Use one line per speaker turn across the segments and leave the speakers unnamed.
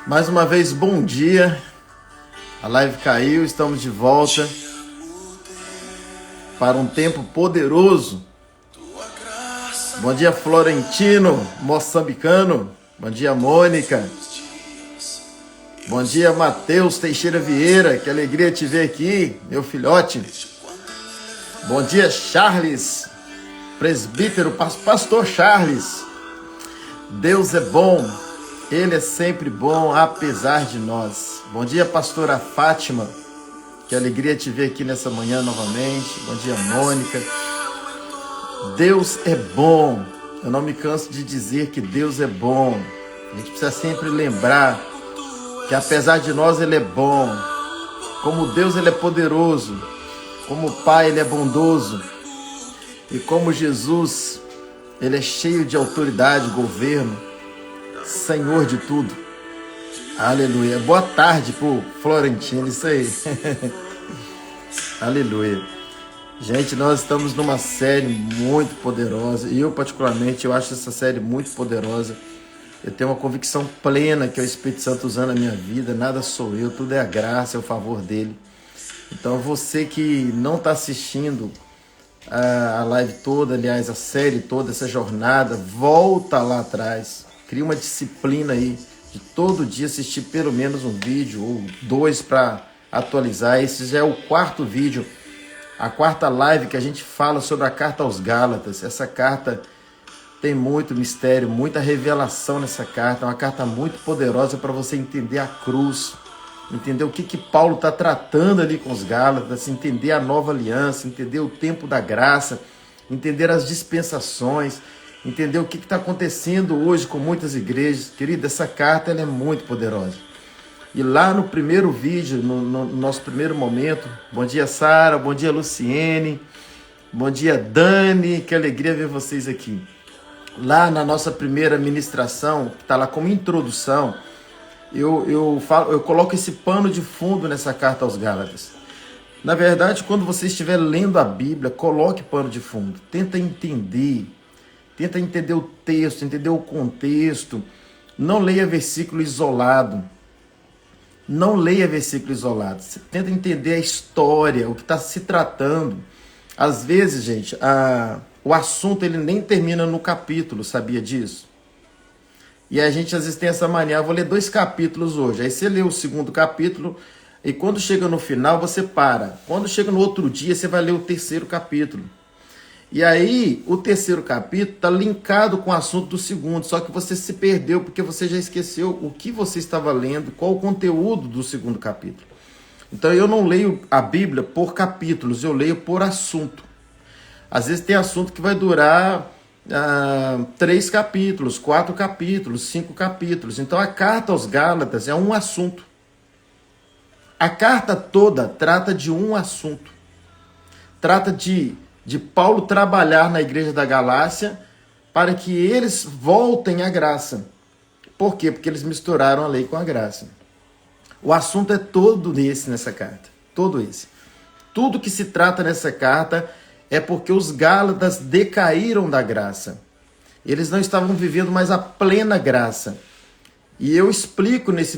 Mais uma vez, bom dia. A live caiu, estamos de volta para um tempo poderoso. Bom dia, Florentino, moçambicano. Bom dia, Mônica. Bom dia, Matheus Teixeira Vieira. Que alegria te ver aqui, meu filhote. Bom dia, Charles, presbítero, pastor Charles. Deus é bom. Ele é sempre bom, apesar de nós. Bom dia, pastora Fátima. Que alegria te ver aqui nessa manhã novamente. Bom dia, Mônica. Deus é bom. Eu não me canso de dizer que Deus é bom. A gente precisa sempre lembrar que apesar de nós, Ele é bom. Como Deus, Ele é poderoso. Como Pai, Ele é bondoso. E como Jesus, Ele é cheio de autoridade, governo. Senhor de tudo. Aleluia. Boa tarde pro Florentino, isso aí. Aleluia. Gente, nós estamos numa série muito poderosa. E eu, particularmente, eu acho essa série muito poderosa. Eu tenho uma convicção plena que é o Espírito Santo usando a minha vida. Nada sou eu, tudo é a graça, é o favor dele. Então, você que não está assistindo a live toda, aliás, a série toda, essa jornada, volta lá atrás. Cria uma disciplina aí de todo dia assistir pelo menos um vídeo ou dois para atualizar. Esse já é o quarto vídeo, a quarta live que a gente fala sobre a carta aos Gálatas. Essa carta tem muito mistério, muita revelação nessa carta. É uma carta muito poderosa para você entender a cruz, entender o que Paulo está tratando ali com os Gálatas, entender a nova aliança, entender o tempo da graça, entender as dispensações, entender o que está acontecendo hoje com muitas igrejas. Querida, essa carta ela é muito poderosa. E lá no primeiro vídeo, no nosso primeiro momento, bom dia, Sara, bom dia, Luciene, bom dia, Dani, que alegria ver vocês aqui. Lá na nossa primeira ministração, que está lá como introdução, eu coloco esse pano de fundo nessa carta aos Gálatas. Na verdade, quando você estiver lendo a Bíblia, coloque pano de fundo, tenta entender o texto, entender o contexto. Não leia versículo isolado. Não leia versículo isolado. Você tenta entender a história, o que está se tratando. Às vezes, gente, o assunto ele nem termina no capítulo, sabia disso? E a gente às vezes tem essa mania, vou ler 2 capítulos hoje. Aí você lê o segundo capítulo e quando chega no final você para. Quando chega no outro dia você vai ler o 3º capítulo. E aí, o 3º capítulo está linkado com o assunto do segundo, só que você se perdeu porque você já esqueceu o que você estava lendo, qual o conteúdo do 2º capítulo. Então, eu não leio a Bíblia por capítulos, eu leio por assunto. Às vezes tem assunto que vai durar 3 capítulos, 4 capítulos, 5 capítulos. Então, a carta aos Gálatas é um assunto. A carta toda trata de um assunto. Trata de Paulo trabalhar na igreja da Galácia para que eles voltem à graça. Por quê? Porque eles misturaram a lei com a graça. O assunto é todo esse nessa carta. Todo esse. Tudo que se trata nessa carta é porque os Gálatas decaíram da graça. Eles não estavam vivendo mais a plena graça. E eu explico nessa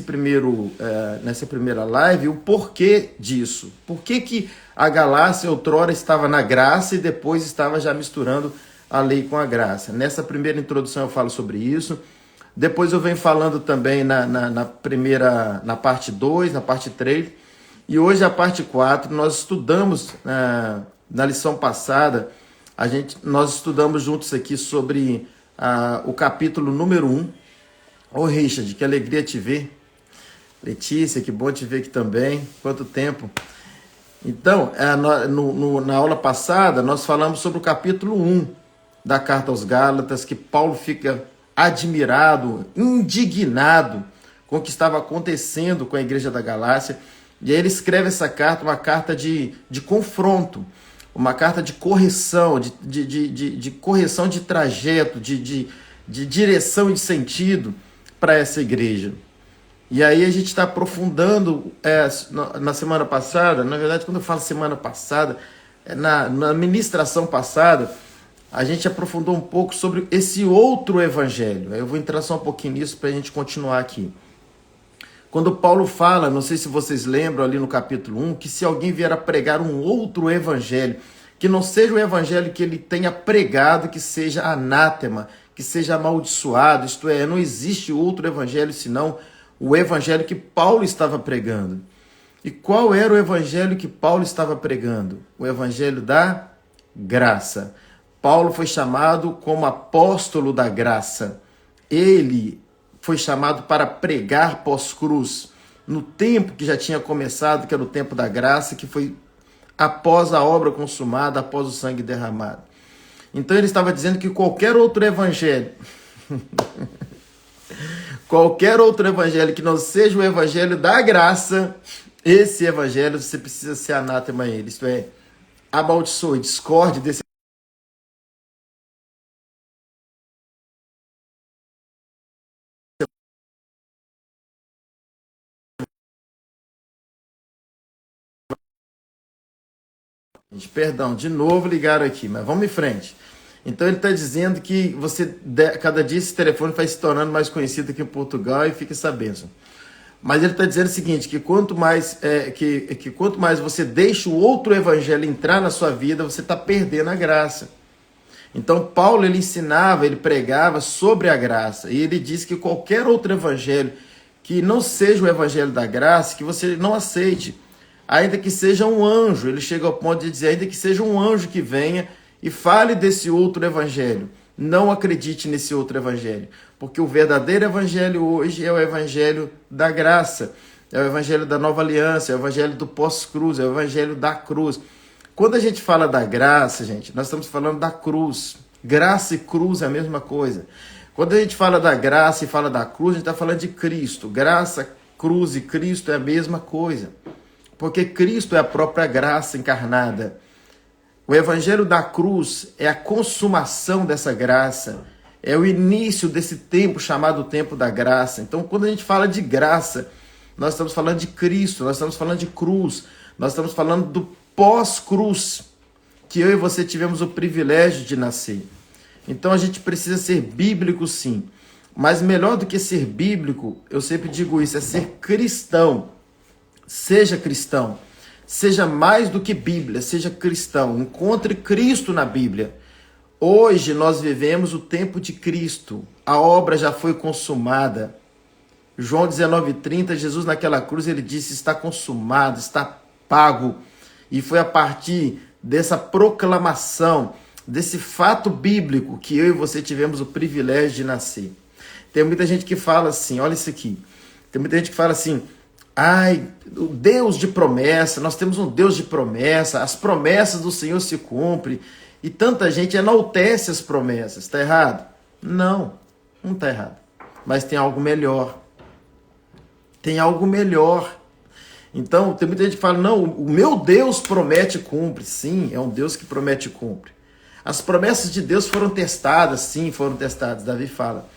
primeira live o porquê disso. Por que a Galácia outrora estava na graça e depois estava já misturando a lei com a graça. Nessa primeira introdução eu falo sobre isso. Depois eu venho falando também na parte 2, na parte 3. E hoje a parte 4, nós estudamos, na lição passada, nós estudamos juntos aqui sobre o capítulo número 1. Ô Richard, que alegria te ver. Letícia, que bom te ver aqui também. Quanto tempo. Então, na aula passada, nós falamos sobre o capítulo 1 da carta aos Gálatas, que Paulo fica admirado, indignado com o que estava acontecendo com a igreja da Galácia. E aí ele escreve essa carta, uma carta de confronto, uma carta de correção, de correção de trajeto, de direção e de sentido para essa igreja. E aí a gente está aprofundando na semana passada, na verdade quando eu falo semana passada, na ministração passada, a gente aprofundou um pouco sobre esse outro evangelho. Eu vou entrar só um pouquinho nisso para a gente continuar aqui. Quando Paulo fala, não sei se vocês lembram ali no capítulo 1, que se alguém vier a pregar um outro evangelho, que não seja o evangelho que ele tenha pregado, que seja anátema, que seja amaldiçoado, isto é, não existe outro evangelho senão o evangelho que Paulo estava pregando. E qual era o evangelho que Paulo estava pregando? O evangelho da graça. Paulo foi chamado como apóstolo da graça. Ele foi chamado para pregar pós-cruz, no tempo que já tinha começado, que era o tempo da graça, que foi após a obra consumada, após o sangue derramado. Então ele estava dizendo que qualquer outro evangelho, qualquer outro evangelho que não seja o evangelho da graça, esse evangelho você precisa ser anátema a ele, isto é, amaldiçoe, discorde desse. Perdão, de novo ligaram aqui, mas vamos em frente. Então ele está dizendo que cada dia esse telefone vai se tornando mais conhecido aqui em Portugal e fica essa bênção. Mas ele está dizendo o seguinte, que quanto mais você deixa o outro evangelho entrar na sua vida, você está perdendo a graça. Então Paulo ele ensinava, ele pregava sobre a graça. E ele diz que qualquer outro evangelho que não seja o evangelho da graça, que você não aceite. Ainda que seja um anjo, ele chega ao ponto de dizer, ainda que seja um anjo que venha e fale desse outro evangelho. Não acredite nesse outro evangelho, porque o verdadeiro evangelho hoje é o evangelho da graça, é o evangelho da nova aliança, é o evangelho do pós-cruz, é o evangelho da cruz. Quando a gente fala da graça, gente, nós estamos falando da cruz. Graça e cruz é a mesma coisa. Quando a gente fala da graça e fala da cruz, a gente está falando de Cristo. Graça, cruz e Cristo é a mesma coisa. Porque Cristo é a própria graça encarnada. O evangelho da cruz é a consumação dessa graça. É o início desse tempo chamado tempo da graça. Então, quando a gente fala de graça, nós estamos falando de Cristo, nós estamos falando de cruz, nós estamos falando do pós-cruz, que eu e você tivemos o privilégio de nascer. Então, a gente precisa ser bíblico, sim. Mas melhor do que ser bíblico, eu sempre digo isso, é ser cristão. Seja cristão, seja mais do que Bíblia, seja cristão, encontre Cristo na Bíblia. Hoje nós vivemos o tempo de Cristo, a obra já foi consumada. João 19:30, Jesus naquela cruz, ele disse, está consumado, está pago. E foi a partir dessa proclamação, desse fato bíblico, que eu e você tivemos o privilégio de nascer. Tem muita gente que fala assim, olha isso aqui, tem muita gente que fala assim, ai, o Deus de promessa, nós temos um Deus de promessa, as promessas do Senhor se cumprem, e tanta gente enaltece as promessas, está errado? Não está errado, mas tem algo melhor, tem algo melhor. Então, tem muita gente que fala, não, o meu Deus promete e cumpre. Sim, é um Deus que promete e cumpre. As promessas de Deus foram testadas, sim, foram testadas, Davi fala.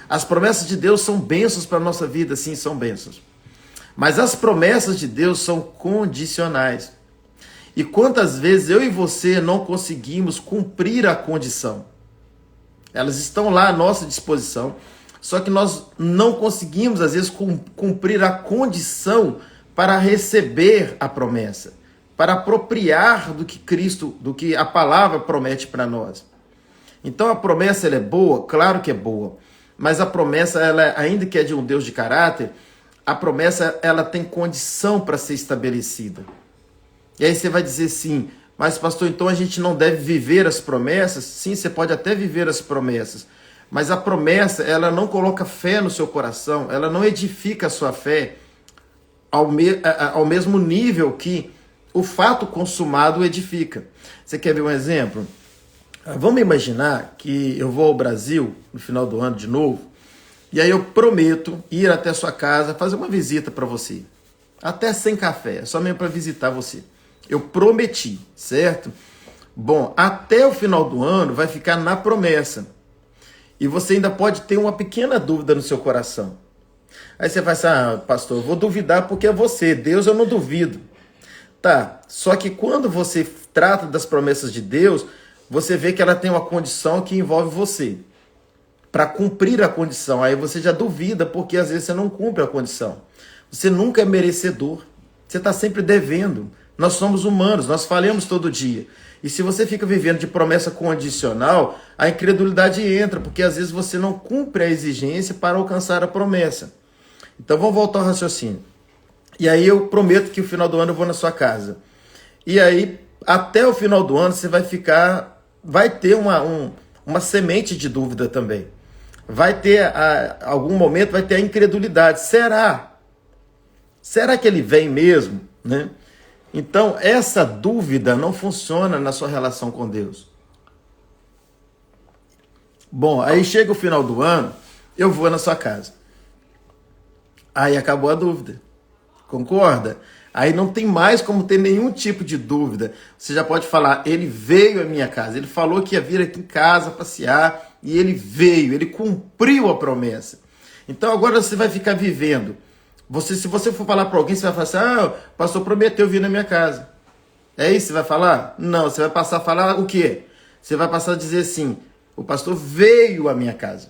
As promessas de Deus são bênçãos para a nossa vida, sim, são bênçãos. Mas as promessas de Deus são condicionais. E quantas vezes eu e você não conseguimos cumprir a condição? Elas estão lá à nossa disposição, só que nós não conseguimos, às vezes, cumprir a condição para receber a promessa, para apropriar do que Cristo, do que a palavra promete para nós. Então a promessa ela é boa? Claro que é boa, mas a promessa, ela, ainda que é de um Deus de caráter, a promessa ela tem condição para ser estabelecida. E aí você vai dizer sim, mas pastor, então a gente não deve viver as promessas? Sim, você pode até viver as promessas, mas a promessa ela não coloca fé no seu coração, ela não edifica a sua fé ao mesmo nível que o fato consumado edifica. Você quer ver um exemplo? Vamos imaginar que eu vou ao Brasil no final do ano de novo, e aí eu prometo ir até a sua casa, fazer uma visita para você. Até sem café, só mesmo para visitar você. Eu prometi, certo? Bom, até o final do ano vai ficar na promessa. E você ainda pode ter uma pequena dúvida no seu coração. Aí você vai assim, pastor, eu vou duvidar porque é você, Deus eu não duvido. Tá, só que quando você trata das promessas de Deus, você vê que ela tem uma condição que envolve você. Para cumprir a condição, aí você já duvida porque às vezes você não cumpre a condição. Você nunca é merecedor. Você está sempre devendo. Nós somos humanos, nós falhamos todo dia. E se você fica vivendo de promessa condicional, a incredulidade entra, porque às vezes você não cumpre a exigência para alcançar a promessa. Então vamos voltar ao raciocínio. E aí eu prometo que no final do ano eu vou na sua casa. E aí, até o final do ano, você vai ter uma semente de dúvida também. Vai ter, algum momento, vai ter a incredulidade. Será? Será que ele vem mesmo? Né? Então, essa dúvida não funciona na sua relação com Deus. Bom, aí chega o final do ano, eu vou na sua casa. Aí acabou a dúvida. Concorda? Aí não tem mais como ter nenhum tipo de dúvida. Você já pode falar, ele veio à minha casa. Ele falou que ia vir aqui em casa passear e ele veio, ele cumpriu a promessa. Então agora você vai ficar vivendo. Se você for falar para alguém, você vai falar assim, o pastor prometeu vir na minha casa. É isso que você vai falar? Não, você vai passar a falar o quê? Você vai passar a dizer assim, o pastor veio à minha casa.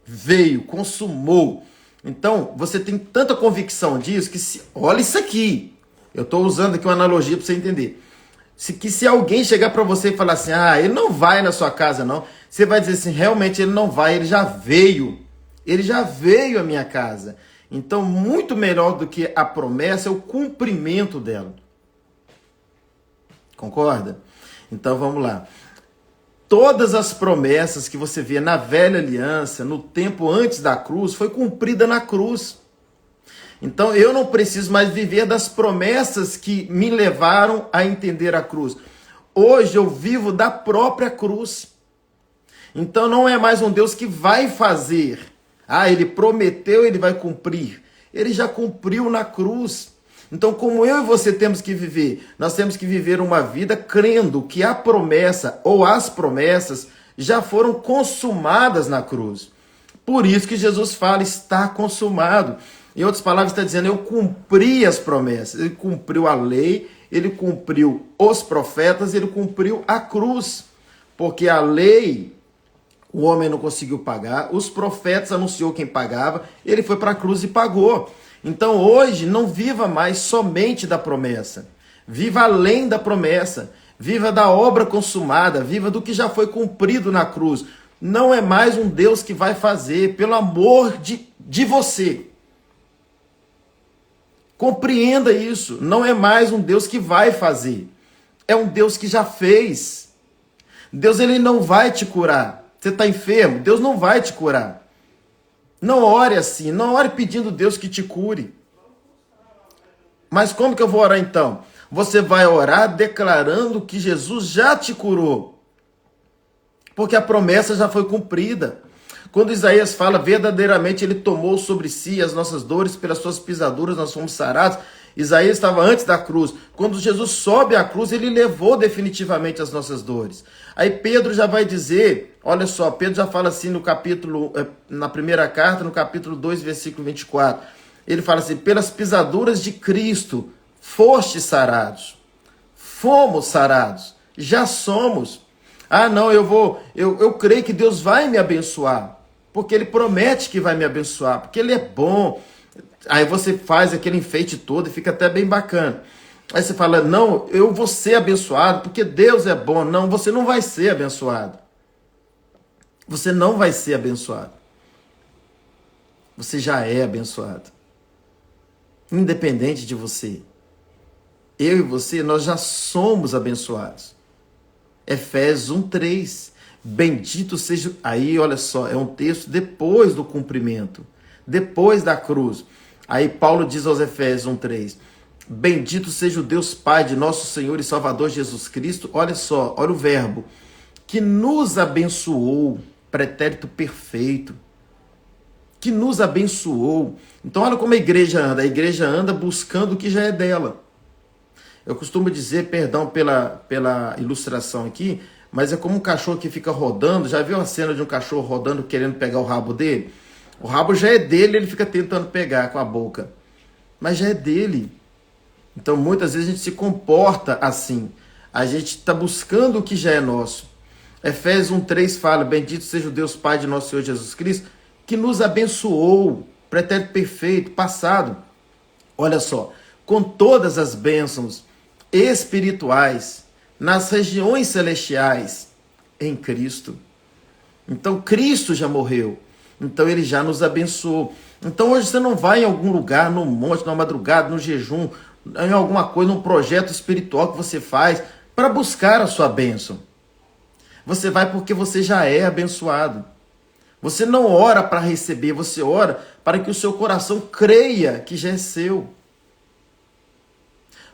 Veio, consumou. Então, você tem tanta convicção disso que, olha isso aqui. Eu estou usando aqui uma analogia para você entender. Se alguém chegar para você e falar assim, ele não vai na sua casa não, você vai dizer assim, realmente ele não vai, ele já veio. Ele já veio à minha casa. Então, muito melhor do que a promessa é o cumprimento dela. Concorda? Então, vamos lá. Todas as promessas que você vê na velha aliança, no tempo antes da cruz, foi cumprida na cruz. Então, eu não preciso mais viver das promessas que me levaram a entender a cruz. Hoje eu vivo da própria cruz. Então, não é mais um Deus que vai fazer. Ele prometeu, ele vai cumprir. Ele já cumpriu na cruz. Então, como eu e você temos que viver? Nós temos que viver uma vida crendo que a promessa ou as promessas já foram consumadas na cruz. Por isso que Jesus fala, está consumado. Em outras palavras, está dizendo, eu cumpri as promessas. Ele cumpriu a lei, ele cumpriu os profetas, ele cumpriu a cruz. Porque a lei, o homem não conseguiu pagar, os profetas anunciou quem pagava, ele foi para a cruz e pagou. Então hoje não viva mais somente da promessa, viva além da promessa, viva da obra consumada, viva do que já foi cumprido na cruz. Não é mais um Deus que vai fazer, pelo amor de você. Compreenda isso, não é mais um Deus que vai fazer, é um Deus que já fez. Deus ele não vai te curar. Você está enfermo? Deus não vai te curar. Não ore assim, não ore pedindo a Deus que te cure. Mas como que eu vou orar então? Você vai orar declarando que Jesus já te curou. Porque a promessa já foi cumprida. Quando Isaías fala, verdadeiramente ele tomou sobre si as nossas dores, pelas suas pisaduras nós fomos sarados. Isaías estava antes da cruz. Quando Jesus sobe à cruz, ele levou definitivamente as nossas dores. Aí Pedro já vai dizer, olha só, Pedro já fala assim no capítulo, na primeira carta, no capítulo 2, versículo 24. Ele fala assim, pelas pisaduras de Cristo, fostes sarados. Fomos sarados. Já somos. Não, eu creio que Deus vai me abençoar. Porque Ele promete que vai me abençoar. Porque Ele é bom. Aí você faz aquele enfeite todo e fica até bem bacana. Aí você fala, não, eu vou ser abençoado porque Deus é bom. Não, você não vai ser abençoado. Você não vai ser abençoado. Você já é abençoado. Independente de você. Eu e você, nós já somos abençoados. Efésios 1:3. Bendito seja... Aí, olha só, é um texto depois do cumprimento. Depois da cruz. Aí Paulo diz aos Efésios 1:3. Bendito seja o Deus Pai de nosso Senhor e Salvador Jesus Cristo. Olha só, olha o verbo. Que nos abençoou, pretérito perfeito. Que nos abençoou. Então olha como a igreja anda. A igreja anda buscando o que já é dela. Eu costumo dizer, perdão pela ilustração aqui, mas é como um cachorro que fica rodando. Já viu a cena de um cachorro rodando querendo pegar o rabo dele? O rabo já é dele, ele fica tentando pegar com a boca. Mas já é dele. Então, muitas vezes a gente se comporta assim. A gente está buscando o que já é nosso. Efésios 1:3 fala, bendito seja o Deus Pai de nosso Senhor Jesus Cristo, que nos abençoou, pretérito perfeito, passado. Olha só, com todas as bênçãos espirituais nas regiões celestiais em Cristo. Então Cristo já morreu, então ele já nos abençoou. Então hoje você não vai em algum lugar, num monte, numa madrugada, no jejum, em alguma coisa, num projeto espiritual que você faz para buscar a sua bênção. Você vai porque você já é abençoado. Você não ora para receber, você ora para que o seu coração creia que já é seu.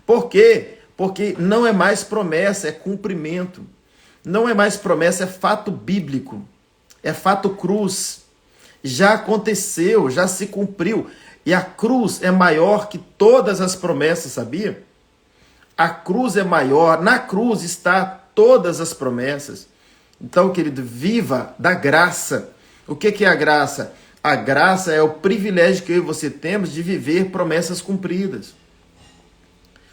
Por quê? Porque não é mais promessa, é cumprimento. Não é mais promessa, é fato bíblico. É fato cruz. Já aconteceu, já se cumpriu. E a cruz é maior que todas as promessas, sabia? A cruz é maior, na cruz está todas as promessas. Então, querido, viva da graça. O que é a graça? A graça é o privilégio que eu e você temos de viver promessas cumpridas.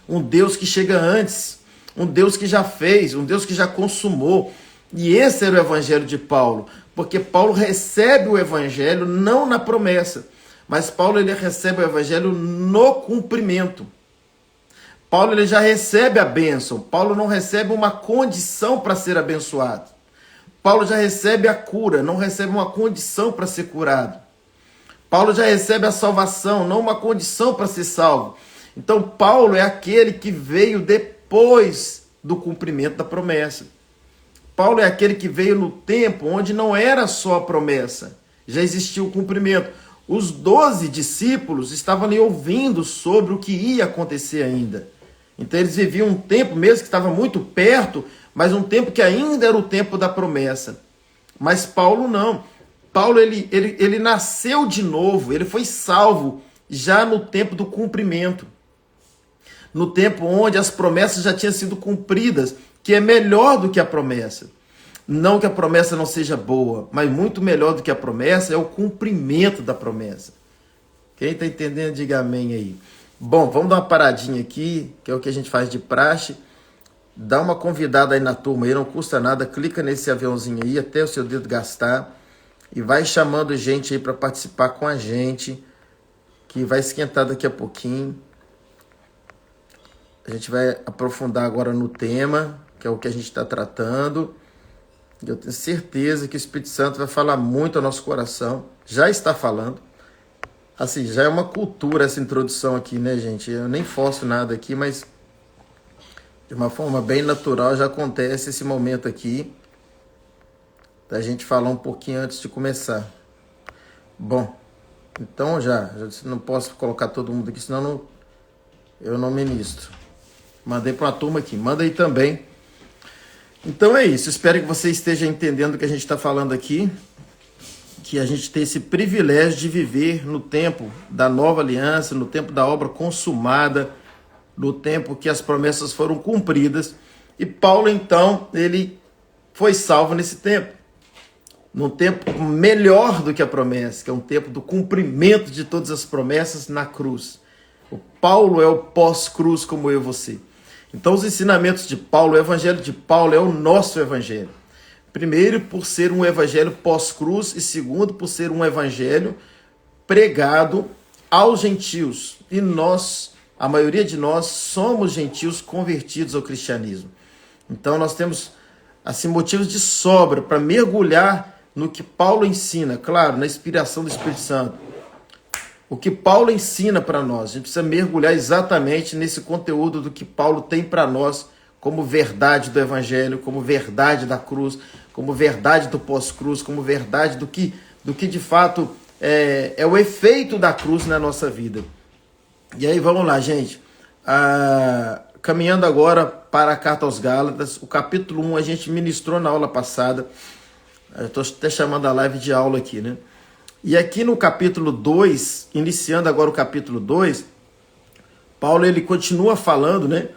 Um Deus que chega antes, um Deus que já fez, um Deus que já consumou. E esse era o evangelho de Paulo, porque Paulo recebe o evangelho não na promessa, mas Paulo ele recebe o evangelho no cumprimento. Paulo ele já recebe a bênção, Paulo não recebe uma condição para ser abençoado. Paulo já recebe a cura, não recebe uma condição para ser curado. Paulo já recebe a salvação, não uma condição para ser salvo. Então Paulo é aquele que veio depois do cumprimento da promessa. Paulo é aquele que veio no tempo onde não era só a promessa, já existia o cumprimento. Os 12 discípulos estavam ali ouvindo sobre o que ia acontecer ainda. Então eles viviam um tempo mesmo que estava muito perto, mas um tempo que ainda era o tempo da promessa. Mas Paulo não. Paulo ele nasceu de novo, ele foi salvo já no tempo do cumprimento. No tempo onde as promessas já tinham sido cumpridas, que é melhor do que a promessa. Não que a promessa não seja boa, mas muito melhor do que a promessa é o cumprimento da promessa. Quem está entendendo, diga amém aí. Bom, vamos dar uma paradinha aqui, que é o que a gente faz de praxe. Dá uma convidada aí na turma aí, não custa nada, clica nesse aviãozinho aí até o seu dedo gastar e vai chamando gente aí para participar com a gente, que vai esquentar daqui a pouquinho. A gente vai aprofundar agora no tema, que é o que a gente está tratando. Eu tenho certeza que o Espírito Santo vai falar muito ao nosso coração. Já está falando. Assim, já é uma cultura essa introdução aqui, né, gente? Eu nem forço nada aqui, mas de uma forma bem natural já acontece esse momento aqui da gente falar um pouquinho antes de começar. Bom, então já não posso colocar todo mundo aqui, senão eu não ministro. Mandei para uma turma aqui, manda aí também. Então é isso, espero que você esteja entendendo o que a gente está falando aqui, que a gente tem esse privilégio de viver no tempo da nova aliança, no tempo da obra consumada, no tempo que as promessas foram cumpridas. E Paulo, então, ele foi salvo nesse tempo, num tempo melhor do que a promessa, que é um tempo do cumprimento de todas as promessas na cruz. O Paulo é o pós-cruz, como eu e você. Então, os ensinamentos de Paulo, o evangelho de Paulo é o nosso evangelho. Primeiro, por ser um evangelho pós-cruz, e segundo, por ser um evangelho pregado aos gentios. E nós, a maioria de nós, somos gentios convertidos ao cristianismo. Então, nós temos assim, motivos de sobra para mergulhar no que Paulo ensina, claro, na inspiração do Espírito Santo. O que Paulo ensina para nós, a gente precisa mergulhar exatamente nesse conteúdo do que Paulo tem para nós como verdade do evangelho, como verdade da cruz, como verdade do pós-cruz, como verdade do que de fato é o efeito da cruz na nossa vida. E aí vamos lá, gente. Caminhando agora para a carta aos Gálatas, o capítulo 1 a gente ministrou na aula passada. Eu estou até chamando a live de aula aqui, né? E aqui no capítulo 2, iniciando agora o capítulo 2, Paulo ele continua falando, né?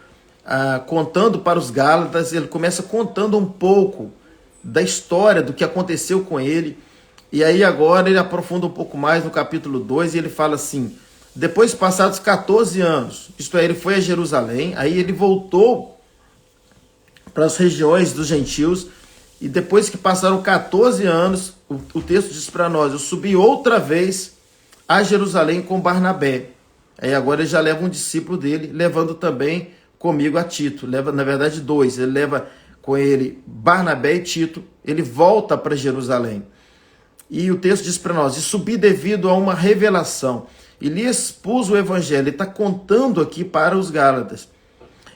Contando para os Gálatas, ele começa contando um pouco da história, do que aconteceu com ele. E aí agora ele aprofunda um pouco mais no capítulo 2 e ele fala assim: depois passados 14 anos, isto é, ele foi a Jerusalém, aí ele voltou para as regiões dos gentios, e depois que passaram 14 anos, o texto diz para nós: eu subi outra vez a Jerusalém com Barnabé. Aí agora ele já leva um discípulo dele, levando também comigo a Tito. Leva, na verdade, dois. Ele leva com ele Barnabé e Tito. Ele volta para Jerusalém. E o texto diz para nós: e subi devido a uma revelação. E lhe expus o evangelho. Ele está contando aqui para os Gálatas.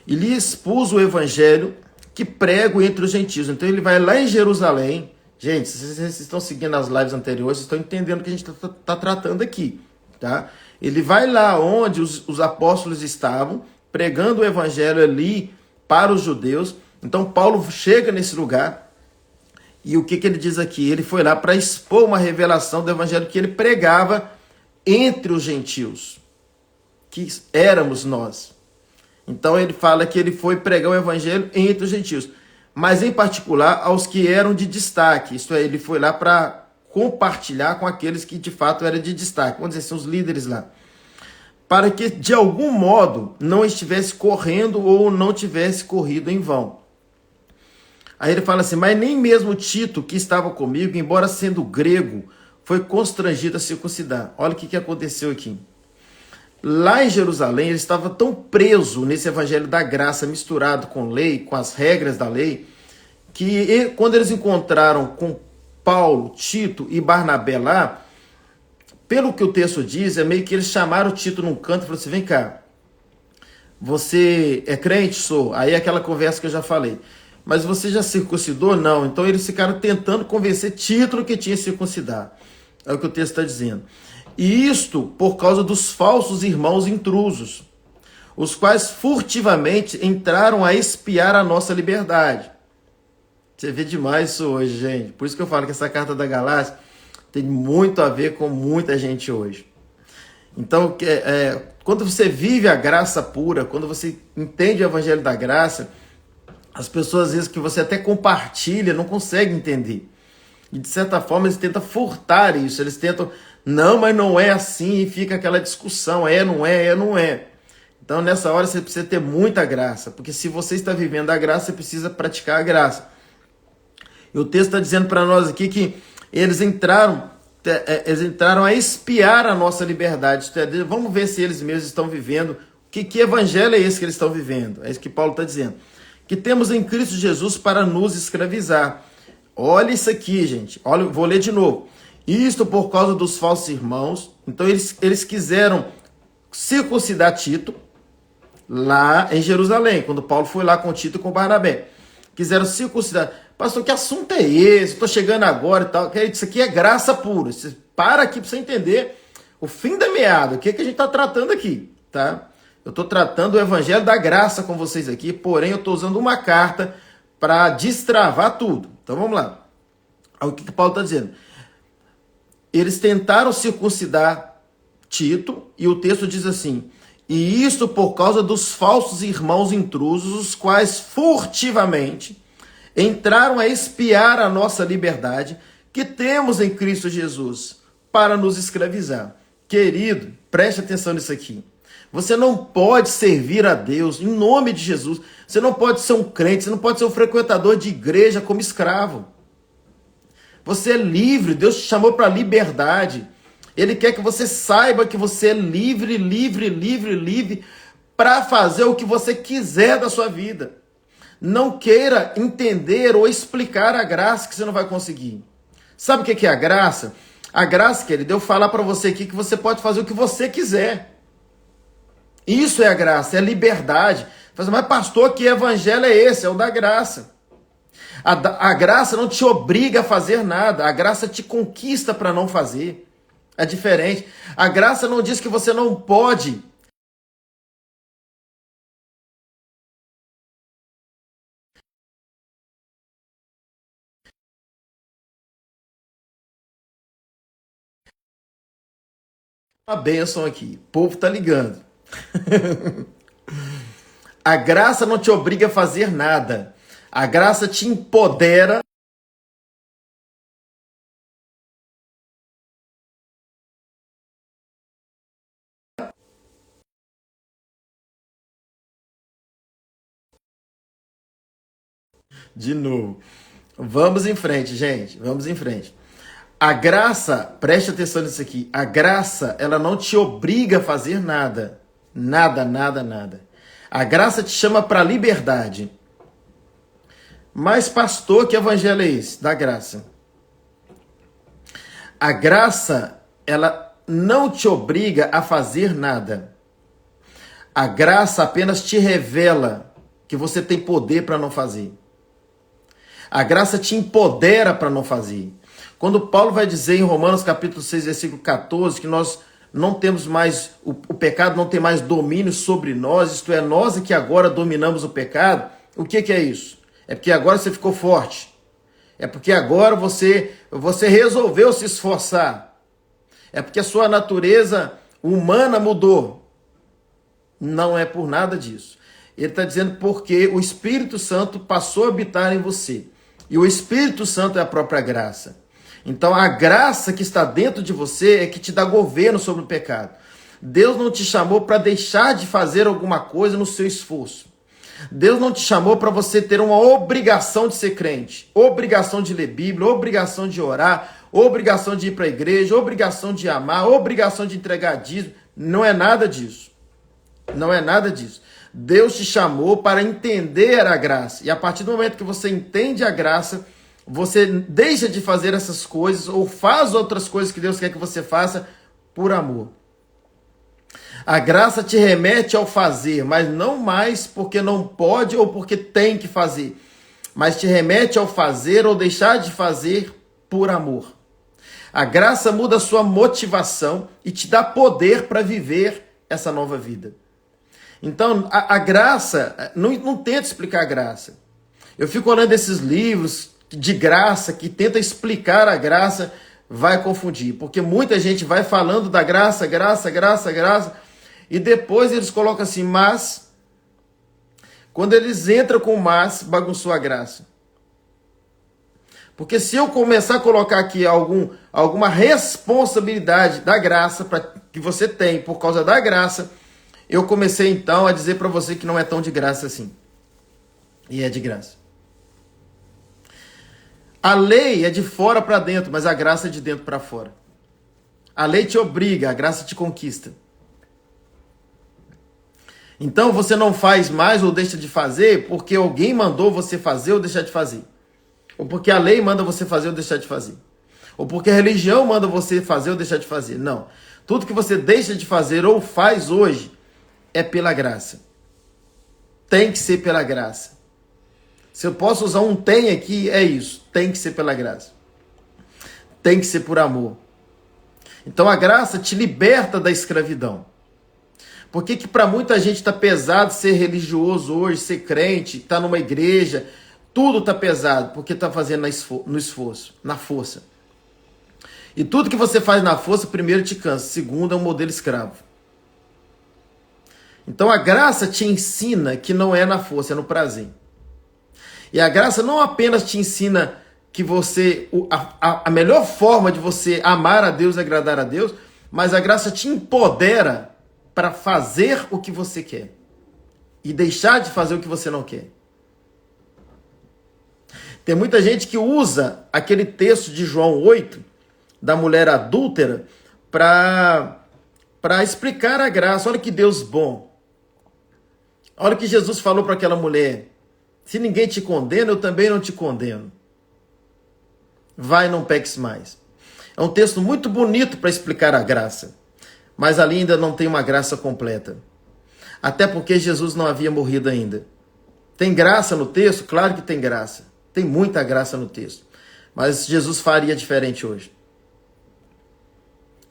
E lhe expus o evangelho que prego entre os gentios. Então ele vai lá em Jerusalém. Gente, se vocês estão seguindo as lives anteriores, vocês estão entendendo o que a gente está tratando aqui, tá? Ele vai lá onde os apóstolos estavam, pregando o evangelho ali para os judeus. Então Paulo chega nesse lugar e o que ele diz aqui? Ele foi lá para expor uma revelação do evangelho que ele pregava entre os gentios, que éramos nós. Então ele fala que ele foi pregar o evangelho entre os gentios, mas em particular aos que eram de destaque. Isto é, ele foi lá para compartilhar com aqueles que de fato eram de destaque, vamos dizer assim, os líderes lá, para que de algum modo não estivesse correndo ou não tivesse corrido em vão. Aí ele fala assim: mas nem mesmo Tito, que estava comigo, embora sendo grego, foi constrangido a circuncidar. Olha o que aconteceu aqui. Lá em Jerusalém, ele estava tão preso nesse evangelho da graça, misturado com lei, com as regras da lei, que quando eles encontraram com Paulo, Tito e Barnabé lá, pelo que o texto diz, é meio que eles chamaram Tito num canto e falaram assim: vem cá, você é crente? Sou. Aí é aquela conversa que eu já falei. Mas você já circuncidou? Não. Então eles ficaram tentando convencer Tito que tinha circuncidar. É o que o texto está dizendo. E isto por causa dos falsos irmãos intrusos, os quais furtivamente entraram a espiar a nossa liberdade. Você vê demais isso hoje, gente. Por isso que eu falo que essa carta da Galácia tem muito a ver com muita gente hoje. Então, quando você vive a graça pura, quando você entende o evangelho da graça, as pessoas, às vezes, que você até compartilha, não conseguem entender. E, de certa forma, eles tentam furtar isso. Eles tentam, não, mas não é assim, e fica aquela discussão, não é, não é. Então, nessa hora, você precisa ter muita graça, porque se você está vivendo a graça, você precisa praticar a graça. E o texto está dizendo para nós aqui que eles entraram a espiar a nossa liberdade. Vamos ver se eles mesmos estão vivendo. Que evangelho é esse que eles estão vivendo? É isso que Paulo está dizendo. Que temos em Cristo Jesus para nos escravizar. Olha isso aqui, gente. Olha, vou ler de novo. Isto por causa dos falsos irmãos. Então eles quiseram circuncidar Tito lá em Jerusalém, quando Paulo foi lá com Tito e com Barnabé. Quiseram circuncidar. Pastor, que assunto é esse? Estou chegando agora e tal. Isso aqui é graça pura. Você para aqui para você entender o fim da meada. O que a gente está tratando aqui, tá? Eu estou tratando o evangelho da graça com vocês aqui, porém eu estou usando uma carta para destravar tudo. Então vamos lá. O que Paulo está dizendo? Eles tentaram circuncidar Tito e o texto diz assim: e isto por causa dos falsos irmãos intrusos, os quais furtivamente entraram a espiar a nossa liberdade que temos em Cristo Jesus para nos escravizar. Querido, preste atenção nisso aqui. Você não pode servir a Deus em nome de Jesus. Você não pode ser um crente, você não pode ser um frequentador de igreja como escravo. Você é livre, Deus te chamou para a liberdade. Ele quer que você saiba que você é livre, livre, livre, livre para fazer o que você quiser da sua vida. Não queira entender ou explicar a graça que você não vai conseguir. Sabe o que é a graça? A graça, querido, eu falar para você aqui que você pode fazer o que você quiser. Isso é a graça, é a liberdade. Mas pastor, que evangelho é esse? É o da graça. A graça não te obriga a fazer nada. A graça te conquista para não fazer. É diferente. A graça não diz que você não pode. Uma bênção aqui. O povo tá ligando. A graça não te obriga a fazer nada. A graça te empodera. De novo. Vamos em frente, gente. Vamos em frente. A graça, preste atenção nisso aqui, a graça, ela não te obriga a fazer nada. Nada, nada, nada. A graça te chama para a liberdade. Mas, pastor, que evangelho é esse? Da graça. A graça, ela não te obriga a fazer nada. A graça apenas te revela que você tem poder para não fazer. A graça te empodera para não fazer. Quando Paulo vai dizer em Romanos capítulo 6, versículo 14, que nós não temos mais, o pecado não tem mais domínio sobre nós, isto é, nós que agora dominamos o pecado, o que é isso? É porque agora você ficou forte. É porque agora você resolveu se esforçar. É porque a sua natureza humana mudou. Não é por nada disso. Ele está dizendo porque o Espírito Santo passou a habitar em você. E o Espírito Santo é a própria graça. Então a graça que está dentro de você é que te dá governo sobre o pecado. Deus não te chamou para deixar de fazer alguma coisa no seu esforço. Deus não te chamou para você ter uma obrigação de ser crente, obrigação de ler Bíblia, obrigação de orar, obrigação de ir para a igreja, obrigação de amar, obrigação de entregar dízimo. Não é nada disso. Não é nada disso. Deus te chamou para entender a graça. E a partir do momento que você entende a graça, você deixa de fazer essas coisas ou faz outras coisas que Deus quer que você faça por amor. A graça te remete ao fazer, mas não mais porque não pode ou porque tem que fazer, mas te remete ao fazer ou deixar de fazer por amor. A graça muda a sua motivação e te dá poder para viver essa nova vida. Então, a graça, não tenta explicar a graça. Eu fico olhando esses livros de graça que tenta explicar a graça, vai confundir, porque muita gente vai falando da graça, graça, graça, graça, e depois eles colocam assim, mas, quando eles entram com mas, bagunçou a graça. Porque se eu começar a colocar aqui alguma responsabilidade da graça que você tem por causa da graça, eu comecei então a dizer para você que não é tão de graça assim. E é de graça. A lei é de fora para dentro, mas a graça é de dentro para fora. A lei te obriga, a graça te conquista. Então você não faz mais ou deixa de fazer porque alguém mandou você fazer ou deixar de fazer. Ou porque a lei manda você fazer ou deixar de fazer. Ou porque a religião manda você fazer ou deixar de fazer. Não. Tudo que você deixa de fazer ou faz hoje é pela graça. Tem que ser pela graça. Se eu posso usar um tem aqui, é isso. Tem que ser pela graça. Tem que ser por amor. Então a graça te liberta da escravidão. Por que para muita gente está pesado ser religioso hoje, ser crente, estar numa igreja? Tudo está pesado, porque está fazendo no esforço, na força. E tudo que você faz na força, primeiro te cansa, segundo é um modelo escravo. Então a graça te ensina que não é na força, é no prazer. E a graça não apenas te ensina que a melhor forma de você amar a Deus e agradar a Deus, mas a graça te empodera para fazer o que você quer e deixar de fazer o que você não quer. Tem muita gente que usa aquele texto de João 8, da mulher adúltera, para explicar a graça. Olha que Deus bom. Olha o que Jesus falou para aquela mulher. Se ninguém te condena, eu também não te condeno. Vai, não peques mais. É um texto muito bonito para explicar a graça. Mas ali ainda não tem uma graça completa. Até porque Jesus não havia morrido ainda. Tem graça no texto? Claro que tem graça. Tem muita graça no texto. Mas Jesus faria diferente hoje.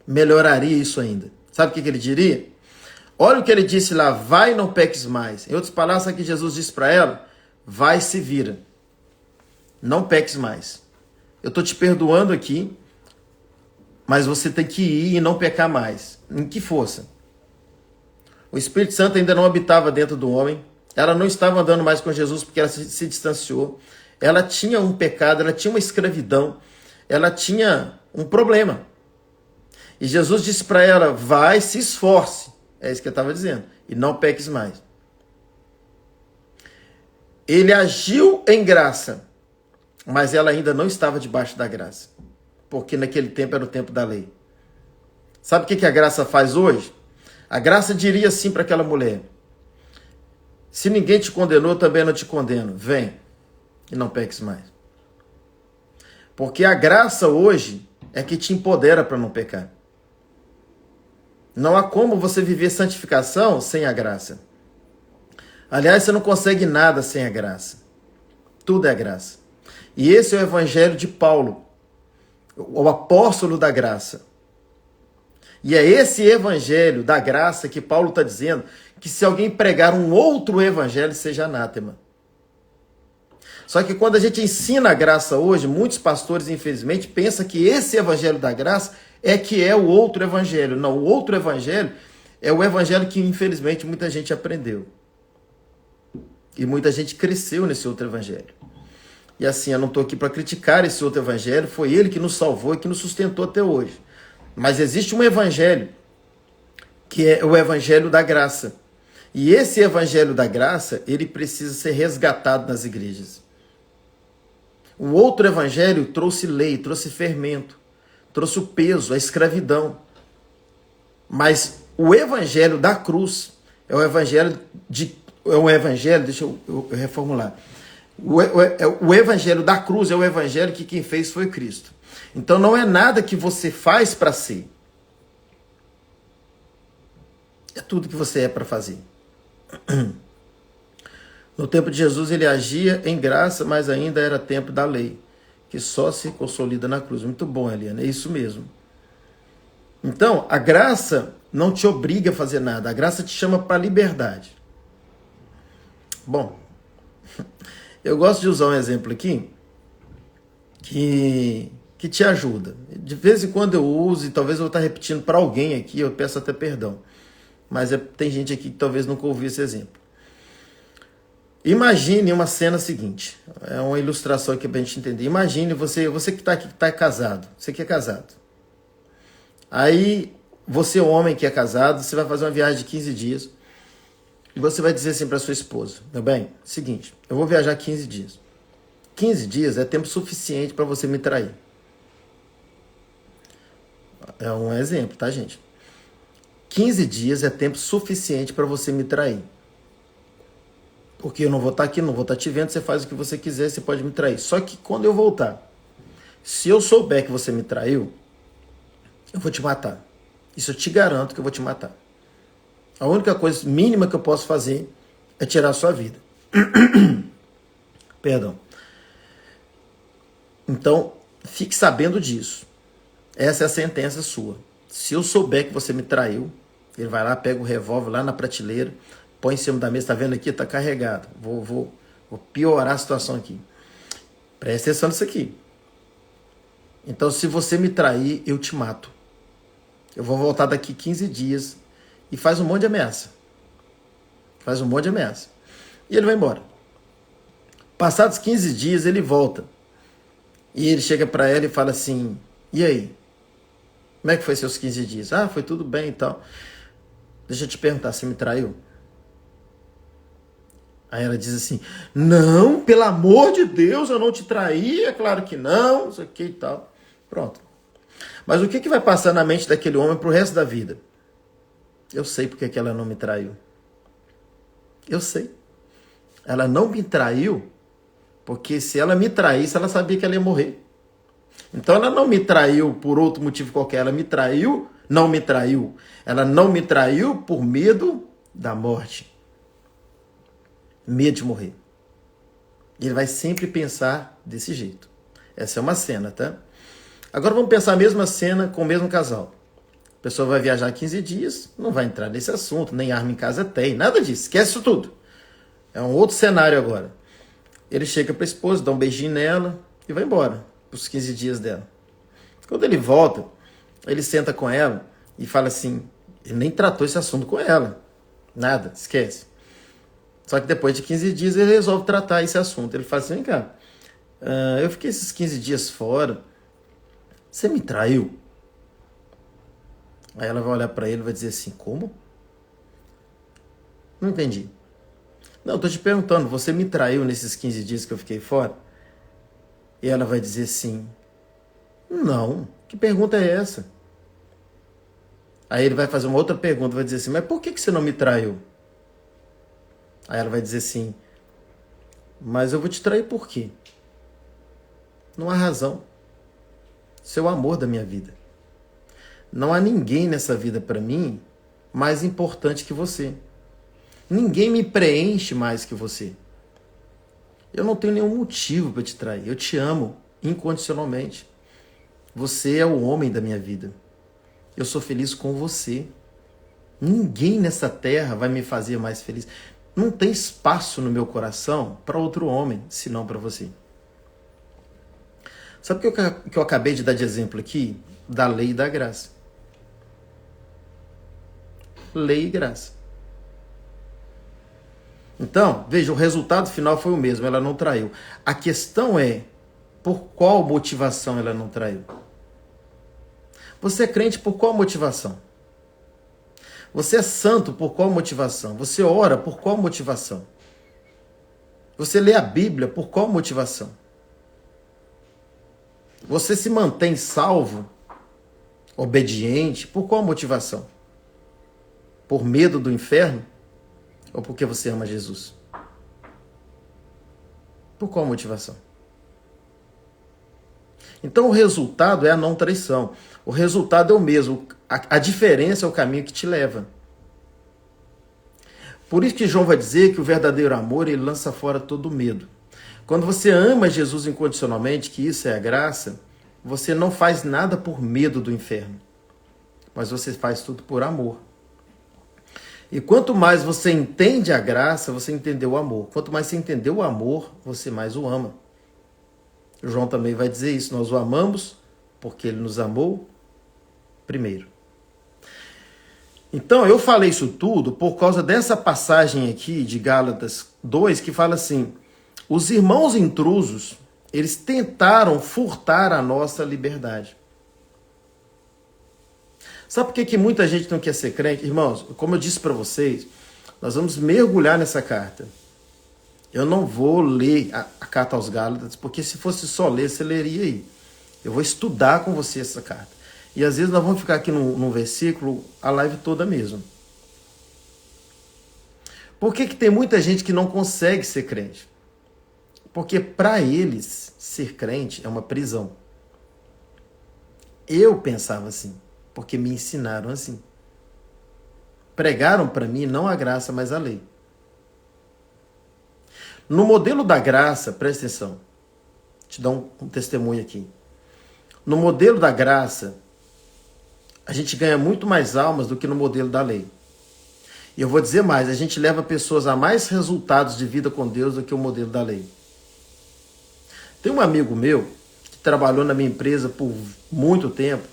Melhoraria isso ainda. Sabe o que ele diria? Olha o que ele disse lá, vai, não peques mais. Em outras palavras, sabe o que Jesus disse para ela? Vai, se vira. Não peques mais. Eu estou te perdoando aqui, mas você tem que ir e não pecar mais. Em que força? O Espírito Santo ainda não habitava dentro do homem. Ela não estava andando mais com Jesus porque ela se distanciou. Ela tinha um pecado, ela tinha uma escravidão. Ela tinha um problema. E Jesus disse para ela, vai, se esforce. É isso que eu estava dizendo. E não peques mais. Ele agiu em graça, mas ela ainda não estava debaixo da graça. porque naquele tempo era o tempo da lei. Sabe o que a graça faz hoje? A graça diria assim para aquela mulher: se ninguém te condenou, também não te condeno. Vem e não peques mais. Porque a graça hoje é que te empodera para não pecar. Não há como você viver santificação sem a graça. Aliás, você não consegue nada sem a graça. Tudo é graça. E esse é o evangelho de Paulo, o apóstolo da graça. E é esse evangelho da graça que Paulo está dizendo que se alguém pregar um outro evangelho, seja anátema. Só que quando a gente ensina a graça hoje, muitos pastores, infelizmente, pensam que esse evangelho da graça é que é o outro evangelho. Não, o outro evangelho é o evangelho que, infelizmente, muita gente aprendeu. E muita gente cresceu nesse outro evangelho. E assim, eu não estou aqui para criticar esse outro evangelho, foi ele que nos salvou e que nos sustentou até hoje. Mas existe um evangelho, que é o evangelho da graça. E esse evangelho da graça, ele precisa ser resgatado nas igrejas. O outro evangelho trouxe lei, trouxe fermento, trouxe o peso, a escravidão. Mas o evangelho da cruz é o evangelho deixa eu reformular. O evangelho da cruz é o evangelho que quem fez foi Cristo. Então não é nada que você faz para ser. É tudo que você é para fazer. No tempo de Jesus ele agia em graça, mas ainda era tempo da lei, que só se consolida na cruz. Muito bom, Eliana, é isso mesmo. Então, a graça não te obriga a fazer nada, a graça te chama para a liberdade. Bom, eu gosto de usar um exemplo aqui que te ajuda. De vez em quando eu uso, e talvez eu vou estar repetindo para alguém aqui, eu peço até perdão. Mas tem gente aqui que talvez nunca ouviu esse exemplo. Imagine uma cena seguinte, é uma ilustração aqui para a gente entender. Imagine você que está aqui, que está casado, você que é casado. Aí, você, homem que é casado, você vai fazer uma viagem de 15 dias e você vai dizer assim para sua esposa: meu bem, seguinte, eu vou viajar 15 dias. 15 dias é tempo suficiente para você me trair. É um exemplo, tá, gente? 15 dias é tempo suficiente para você me trair. Porque eu não vou estar aqui, não vou estar te vendo, você faz o que você quiser, você pode me trair. Só que quando eu voltar, se eu souber que você me traiu, eu vou te matar. Isso eu te garanto que eu vou te matar. A única coisa mínima que eu posso fazer é tirar a sua vida. Perdão. Então, fique sabendo disso. Essa é a sentença sua. Se eu souber que você me traiu, ele vai lá, pega o revólver lá na prateleira, põe em cima da mesa, tá vendo aqui? Tá carregado. Vou piorar a situação aqui. Presta atenção nisso aqui. Então, se você me trair, eu te mato. Eu vou voltar daqui 15 dias e faz um monte de ameaça. Faz um monte de ameaça. E ele vai embora. Passados 15 dias, ele volta. E ele chega para ela e fala assim: e aí? Como é que foi seus 15 dias? Ah, foi tudo bem e tal. Deixa eu te perguntar, você me traiu? Aí ela diz assim: não, pelo amor de Deus, eu não te traí, é claro que não, isso aqui e tal. Pronto. Mas o que vai passar na mente daquele homem pro resto da vida? Eu sei porque que ela não me traiu. Eu sei. Ela não me traiu porque se ela me traísse, ela sabia que ela ia morrer. Então ela não me traiu por outro motivo qualquer, ela me traiu, não me traiu. Ela não me traiu por medo da morte. Medo de morrer. Ele vai sempre pensar desse jeito. Essa é uma cena, tá? Agora vamos pensar a mesma cena com o mesmo casal. A pessoa vai viajar 15 dias, não vai entrar nesse assunto, nem arma em casa tem, nada disso, esquece isso tudo. É um outro cenário agora. Ele chega para a esposa, dá um beijinho nela e vai embora, para os 15 dias dela. Quando ele volta, ele senta com ela e fala assim, ele nem tratou esse assunto com ela, nada, esquece. Só que depois de 15 dias ele resolve tratar esse assunto. Ele fala assim: vem cá, eu fiquei esses 15 dias fora, você me traiu? Aí ela vai olhar para ele e vai dizer assim: como? Não entendi. Não, tô te perguntando, você me traiu nesses 15 dias que eu fiquei fora? E ela vai dizer assim: Não. Que pergunta é essa? Aí ele vai fazer uma outra pergunta, vai dizer assim, mas por que você não me traiu? Aí ela vai dizer assim, mas eu vou te trair por quê? Não há razão. Você é o amor da minha vida. Não há ninguém nessa vida para mim mais importante que você. Ninguém me preenche mais que você. Eu não tenho nenhum motivo para te trair. Eu te amo incondicionalmente. Você é o homem da minha vida. Eu sou feliz com você. Ninguém nessa terra vai me fazer mais feliz. Não tem espaço no meu coração para outro homem, senão para você. Sabe o que eu acabei de dar de exemplo aqui? Da lei e da graça. Lei e graça. Então, veja, o resultado final foi o mesmo, ela não traiu. A questão é, por qual motivação ela não traiu? Você é crente por qual motivação? Você é santo por qual motivação? Você ora por qual motivação? Você lê a Bíblia por qual motivação? Você se mantém salvo, obediente, por qual motivação? Por medo do inferno? Ou porque você ama Jesus? Por qual motivação? Então o resultado é a não traição. O resultado é o mesmo. A diferença é o caminho que te leva. Por isso que João vai dizer que o verdadeiro amor, ele lança fora todo medo. Quando você ama Jesus incondicionalmente, que isso é a graça, você não faz nada por medo do inferno. Mas você faz tudo por amor. E quanto mais você entende a graça, você entendeu o amor. Quanto mais você entendeu o amor, você mais o ama. João também vai dizer isso. Nós o amamos porque ele nos amou primeiro. Então, eu falei isso tudo por causa dessa passagem aqui de Gálatas 2, que fala assim, os irmãos intrusos, eles tentaram furtar a nossa liberdade. Sabe por que muita gente não quer ser crente? Irmãos, como eu disse para vocês, nós vamos mergulhar nessa carta. Eu não vou ler a carta aos Gálatas, porque se fosse só ler, você leria aí. Eu vou estudar com você essa carta. E às vezes nós vamos ficar aqui num versículo a live toda mesmo. Por que tem muita gente que não consegue ser crente? Porque para eles, ser crente é uma prisão. Eu pensava assim, porque me ensinaram assim. Pregaram para mim não a graça, mas a lei. No modelo da graça, presta atenção, vou te dar um testemunho aqui. No modelo da graça, a gente ganha muito mais almas do que no modelo da lei. E eu vou dizer mais, a gente leva pessoas a mais resultados de vida com Deus do que o modelo da lei. Tem um amigo meu que trabalhou na minha empresa por muito tempo,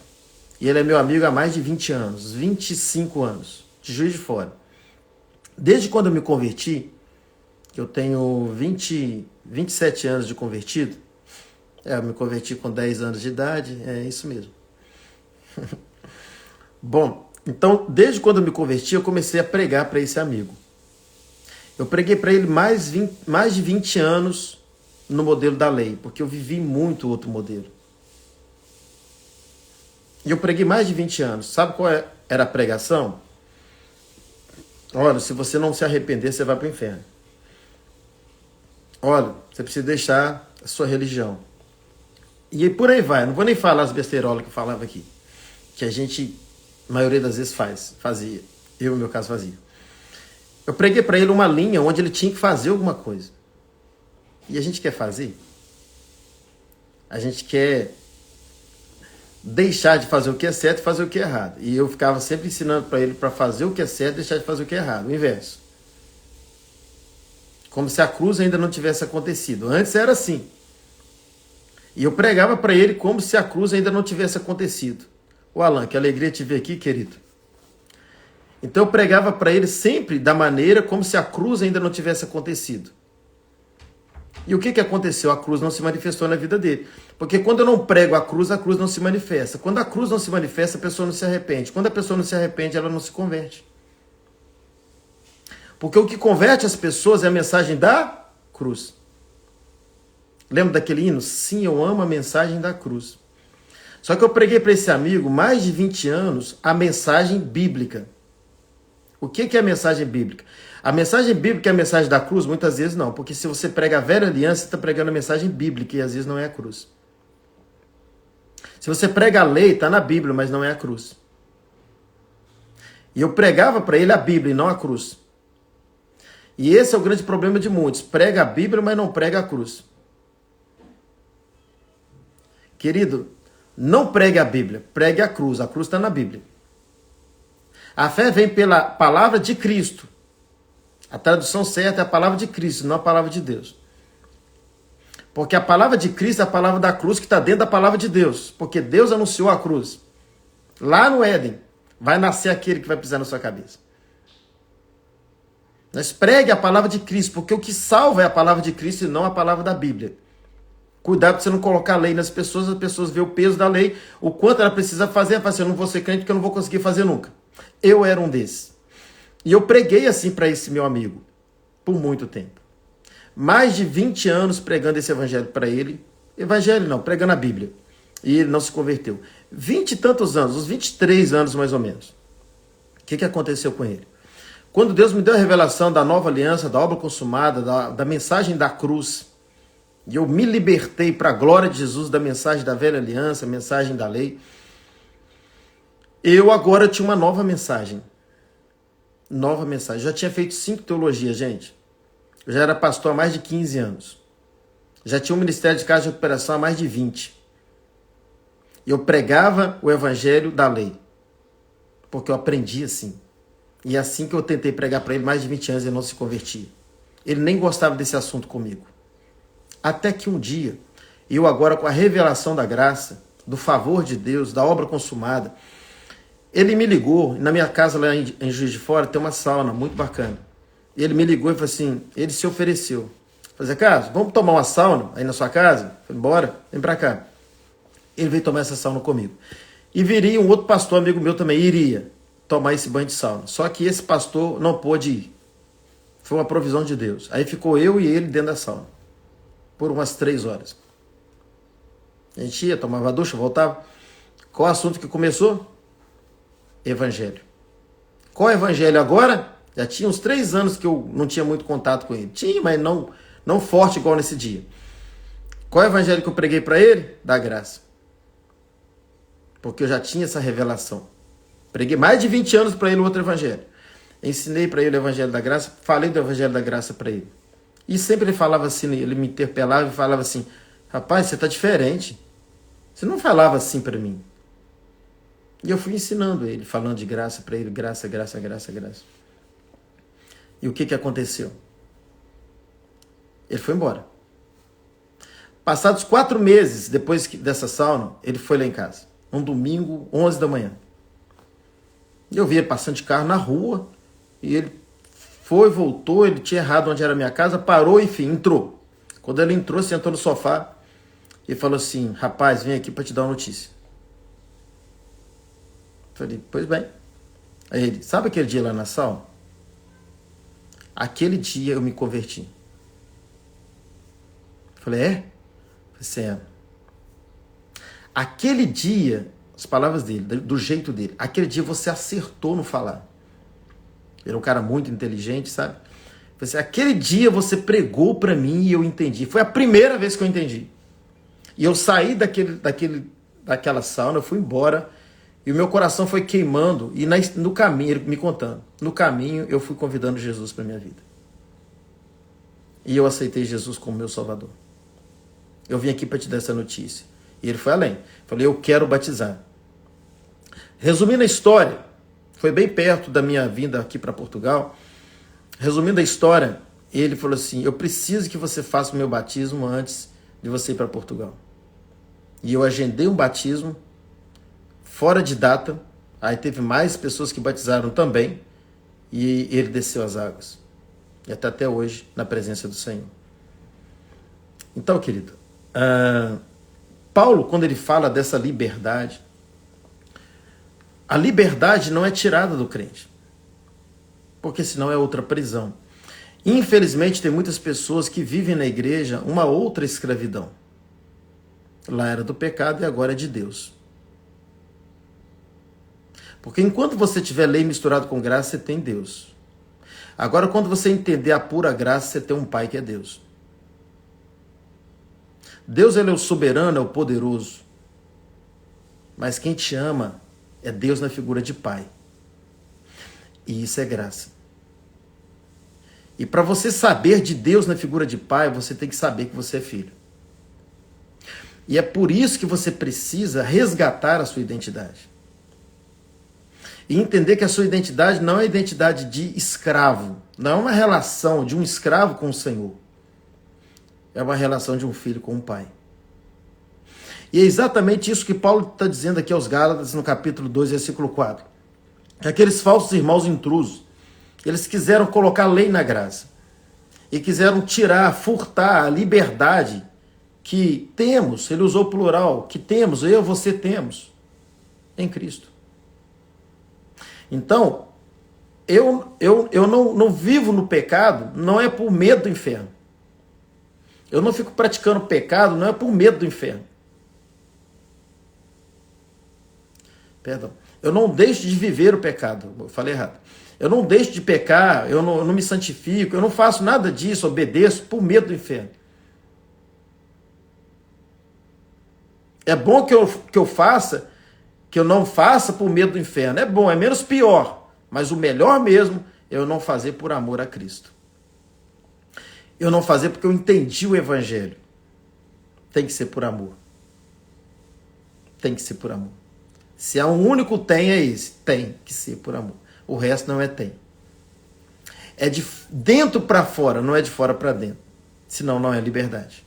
e ele é meu amigo há mais de 20 anos, 25 anos, de Juiz de Fora. Desde quando eu me converti, que eu tenho 27 anos de convertido, eu me converti com 10 anos de idade, é isso mesmo. Bom, então, desde quando eu me converti, eu comecei a pregar para esse amigo. Eu preguei para ele mais de 20 anos no modelo da lei, porque eu vivi muito outro modelo. E eu preguei mais de 20 anos. Sabe qual era a pregação? Olha, se você não se arrepender, você vai para o inferno. Olha, você precisa deixar a sua religião. E por aí vai. Não vou nem falar as besteirolas que eu falava aqui. Que a gente, a maioria das vezes, fazia. Eu, no meu caso, fazia. Eu preguei para ele uma linha onde ele tinha que fazer alguma coisa. E a gente quer fazer? A gente quer deixar de fazer o que é certo e fazer o que é errado. E eu ficava sempre ensinando para ele para fazer o que é certo e deixar de fazer o que é errado. O inverso. Como se a cruz ainda não tivesse acontecido. Antes era assim. E eu pregava para ele como se a cruz ainda não tivesse acontecido. Ô Alan, que alegria te ver aqui, querido. Então eu pregava para ele sempre da maneira como se a cruz ainda não tivesse acontecido. E o que aconteceu? A cruz não se manifestou na vida dele. Porque quando eu não prego a cruz não se manifesta. Quando a cruz não se manifesta, a pessoa não se arrepende. Quando a pessoa não se arrepende, ela não se converte. Porque o que converte as pessoas é a mensagem da cruz. Lembra daquele hino? Sim, eu amo a mensagem da cruz. Só que eu preguei para esse amigo, mais de 20 anos, a mensagem bíblica. O que é a mensagem bíblica? A mensagem bíblica é a mensagem da cruz? Muitas vezes não, porque se você prega a velha aliança, você está pregando a mensagem bíblica e às vezes não é a cruz. Se você prega a lei, está na Bíblia, mas não é a cruz. E eu pregava para ele a Bíblia e não a cruz. E esse é o grande problema de muitos. Prega a Bíblia, mas não prega a cruz. Querido, não pregue a Bíblia, pregue a cruz. A cruz está na Bíblia. A fé vem pela palavra de Cristo. A tradução certa é a palavra de Cristo, não a palavra de Deus. Porque a palavra de Cristo é a palavra da cruz que está dentro da palavra de Deus. Porque Deus anunciou a cruz. Lá no Éden, vai nascer aquele que vai pisar na sua cabeça. Mas pregue a palavra de Cristo, porque o que salva é a palavra de Cristo e não a palavra da Bíblia. Cuidado para você não colocar lei nas pessoas, as pessoas vê o peso da lei, o quanto ela precisa fazer, ela fala assim, eu não vou ser crente porque eu não vou conseguir fazer nunca. Eu era um desses. E eu preguei assim para esse meu amigo, por muito tempo. Mais de 20 anos pregando esse evangelho para ele. Evangelho não, pregando a Bíblia. E ele não se converteu. 20 e tantos anos, uns 23 anos mais ou menos. O que aconteceu com ele? Quando Deus me deu a revelação da nova aliança, da obra consumada, da mensagem da cruz, e eu me libertei para a glória de Jesus da mensagem da velha aliança, a mensagem da lei, eu agora tinha uma nova mensagem. Nova mensagem. Já tinha feito 5 teologias, gente. Eu já era pastor há mais de 15 anos. Já tinha um ministério de casa de recuperação há mais de 20. Eu pregava o evangelho da lei. Porque eu aprendi assim. E é assim que eu tentei pregar para ele mais de 20 anos e ele não se convertia. Ele nem gostava desse assunto comigo. Até que um dia, eu agora com a revelação da graça, do favor de Deus, da obra consumada, ele me ligou, na minha casa lá em Juiz de Fora tem uma sauna muito bacana. Ele me ligou e falou assim, ele se ofereceu. Falei, Carlos, vamos tomar uma sauna aí na sua casa? Falei, bora, vem pra cá. Ele veio tomar essa sauna comigo. E viria um outro pastor amigo meu também, iria tomar esse banho de sauna. Só que esse pastor não pôde ir. Foi uma provisão de Deus. Aí ficou eu e ele dentro da sauna. Por umas 3 horas. A gente ia, tomava ducha, voltava. Qual o assunto que começou? Evangelho. Qual evangelho agora? Já tinha uns 3 anos que eu não tinha muito contato com ele. Tinha, mas não forte igual nesse dia. Qual evangelho que eu preguei para ele? Da graça. Porque eu já tinha essa revelação. Preguei mais de 20 anos para ele o outro evangelho. Ensinei para ele o evangelho da graça, falei do evangelho da graça para ele. E sempre ele falava assim, ele me interpelava e falava assim, rapaz, você está diferente. Você não falava assim para mim. E eu fui ensinando ele, falando de graça para ele, graça, graça, graça, graça. E o que aconteceu? Ele foi embora. Passados 4 meses depois dessa sauna, ele foi lá em casa. Um domingo, 11 da manhã. E eu vi ele passando de carro na rua, e ele foi, voltou, ele tinha errado onde era a minha casa, parou, enfim, entrou. Quando ele entrou, sentou no sofá e falou assim, rapaz, vem aqui para te dar uma notícia. Falei, pois bem. Aí ele, sabe aquele dia lá na sauna? Aquele dia eu me converti. Falei, é? Falei, é. Aquele dia, as palavras dele, do jeito dele, aquele dia você acertou no falar. Ele é um cara muito inteligente, sabe? Falei assim, aquele dia você pregou para mim e eu entendi. Foi a primeira vez que eu entendi. E eu saí daquela sauna, eu fui embora, e o meu coração foi queimando, e no caminho, ele me contando, no caminho eu fui convidando Jesus para minha vida. E eu aceitei Jesus como meu Salvador. Eu vim aqui para te dar essa notícia. E ele foi além. Falei, eu quero batizar. Resumindo a história, foi bem perto da minha vinda aqui para Portugal. Resumindo a história, ele falou assim, eu preciso que você faça o meu batismo antes de você ir para Portugal. E eu agendei um batismo fora de data. Aí teve mais pessoas que batizaram também. E ele desceu as águas. E até hoje, na presença do Senhor. Então, querido, Paulo, quando ele fala dessa liberdade, a liberdade não é tirada do crente. Porque senão é outra prisão. Infelizmente, tem muitas pessoas que vivem na igreja uma outra escravidão. Lá era do pecado e agora é de Deus. Porque enquanto você tiver lei misturado com graça, você tem Deus. Agora, quando você entender a pura graça, você tem um Pai que é Deus. Deus, ele é o soberano, é o poderoso. Mas quem te ama é Deus na figura de Pai. E isso é graça. E para você saber de Deus na figura de Pai, você tem que saber que você é filho. E é por isso que você precisa resgatar a sua identidade. E entender que a sua identidade não é identidade de escravo. Não é uma relação de um escravo com o Senhor. É uma relação de um filho com um pai. E é exatamente isso que Paulo está dizendo aqui aos Gálatas, no capítulo 2, versículo 4. Que aqueles falsos irmãos intrusos, eles quiseram colocar lei na graça. E quiseram tirar, furtar a liberdade que temos, ele usou o plural, que temos, eu, você temos, em Cristo. Então, eu não vivo no pecado, não é por medo do inferno. Eu não fico praticando pecado, não é por medo do inferno. Perdão. Eu não deixo de viver o pecado. Eu falei errado. Eu não deixo de pecar, eu não me santifico, eu não faço nada disso, obedeço por medo do inferno. É bom que eu não faça por medo do inferno. É bom, é menos pior. Mas o melhor mesmo é eu não fazer por amor a Cristo. Eu não fazer porque eu entendi o Evangelho. Tem que ser por amor. Tem que ser por amor. Se há um único tem, é esse. Tem que ser por amor. O resto não é tem. É de dentro para fora, não é de fora para dentro. Senão não é liberdade.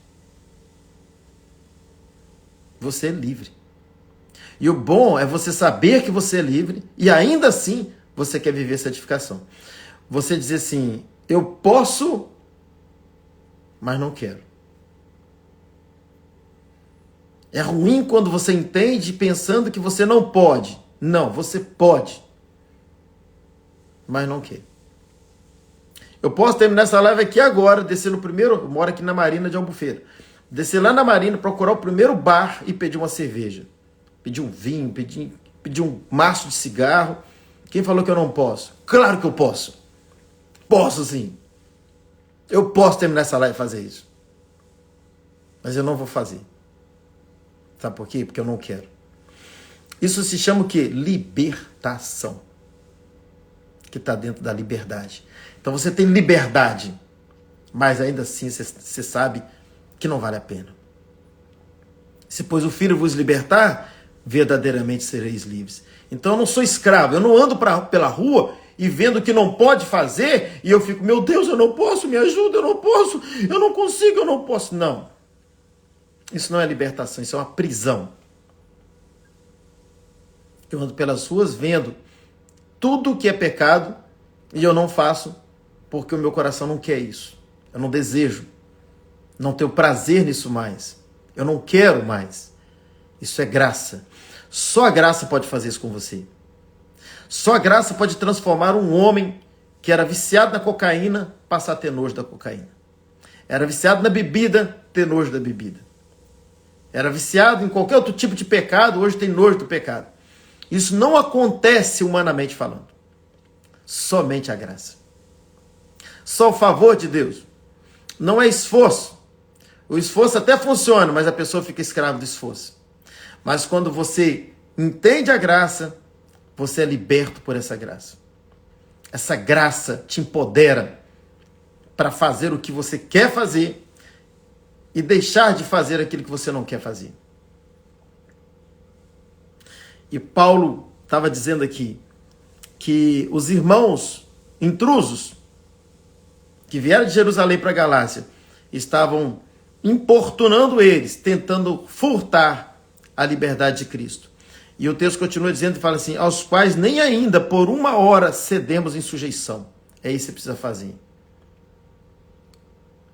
Você é livre. E o bom é você saber que você é livre e ainda assim você quer viver santificação. Você dizer assim, eu posso, mas não quero. É ruim quando você entende pensando que você não pode. Não, você pode, mas não quer. Eu posso terminar essa live aqui agora, descer no primeiro, eu moro aqui na Marina de Albufeira, descer lá na Marina, procurar o primeiro bar e pedir uma cerveja. Pedir um vinho, pedir um maço de cigarro. Quem falou que eu não posso? Claro que eu posso. Posso sim. Eu posso terminar essa live e fazer isso. Mas eu não vou fazer. Sabe por quê? Porque eu não quero. Isso se chama o quê? Libertação. Que está dentro da liberdade. Então você tem liberdade, mas ainda assim você sabe que não vale a pena. Se pois o Filho vos libertar, verdadeiramente sereis livres. Então eu não sou escravo, eu não ando pela rua e vendo que não pode fazer, e eu fico, meu Deus, eu não posso, me ajuda, eu não posso, eu não consigo, eu não posso. Não. Isso não é libertação, isso é uma prisão. Eu ando pelas ruas vendo tudo que é pecado e eu não faço porque o meu coração não quer isso. Eu não desejo, não tenho prazer nisso mais. Eu não quero mais. Isso é graça. Só a graça pode fazer isso com você. Só a graça pode transformar um homem que era viciado na cocaína, passar a ter nojo da cocaína. Era viciado na bebida, ter nojo da bebida. Era viciado em qualquer outro tipo de pecado, hoje tem nojo do pecado. Isso não acontece humanamente falando. Somente a graça. Só o favor de Deus. Não é esforço. O esforço até funciona, mas a pessoa fica escrava do esforço. Mas quando você entende a graça, você é liberto por essa graça. Essa graça te empodera para fazer o que você quer fazer e deixar de fazer aquilo que você não quer fazer. E Paulo estava dizendo aqui que os irmãos intrusos que vieram de Jerusalém para Galácia estavam importunando eles, tentando furtar a liberdade de Cristo. E o texto continua dizendo e fala assim, aos quais nem ainda por uma hora cedemos em sujeição. É isso que você precisa fazer.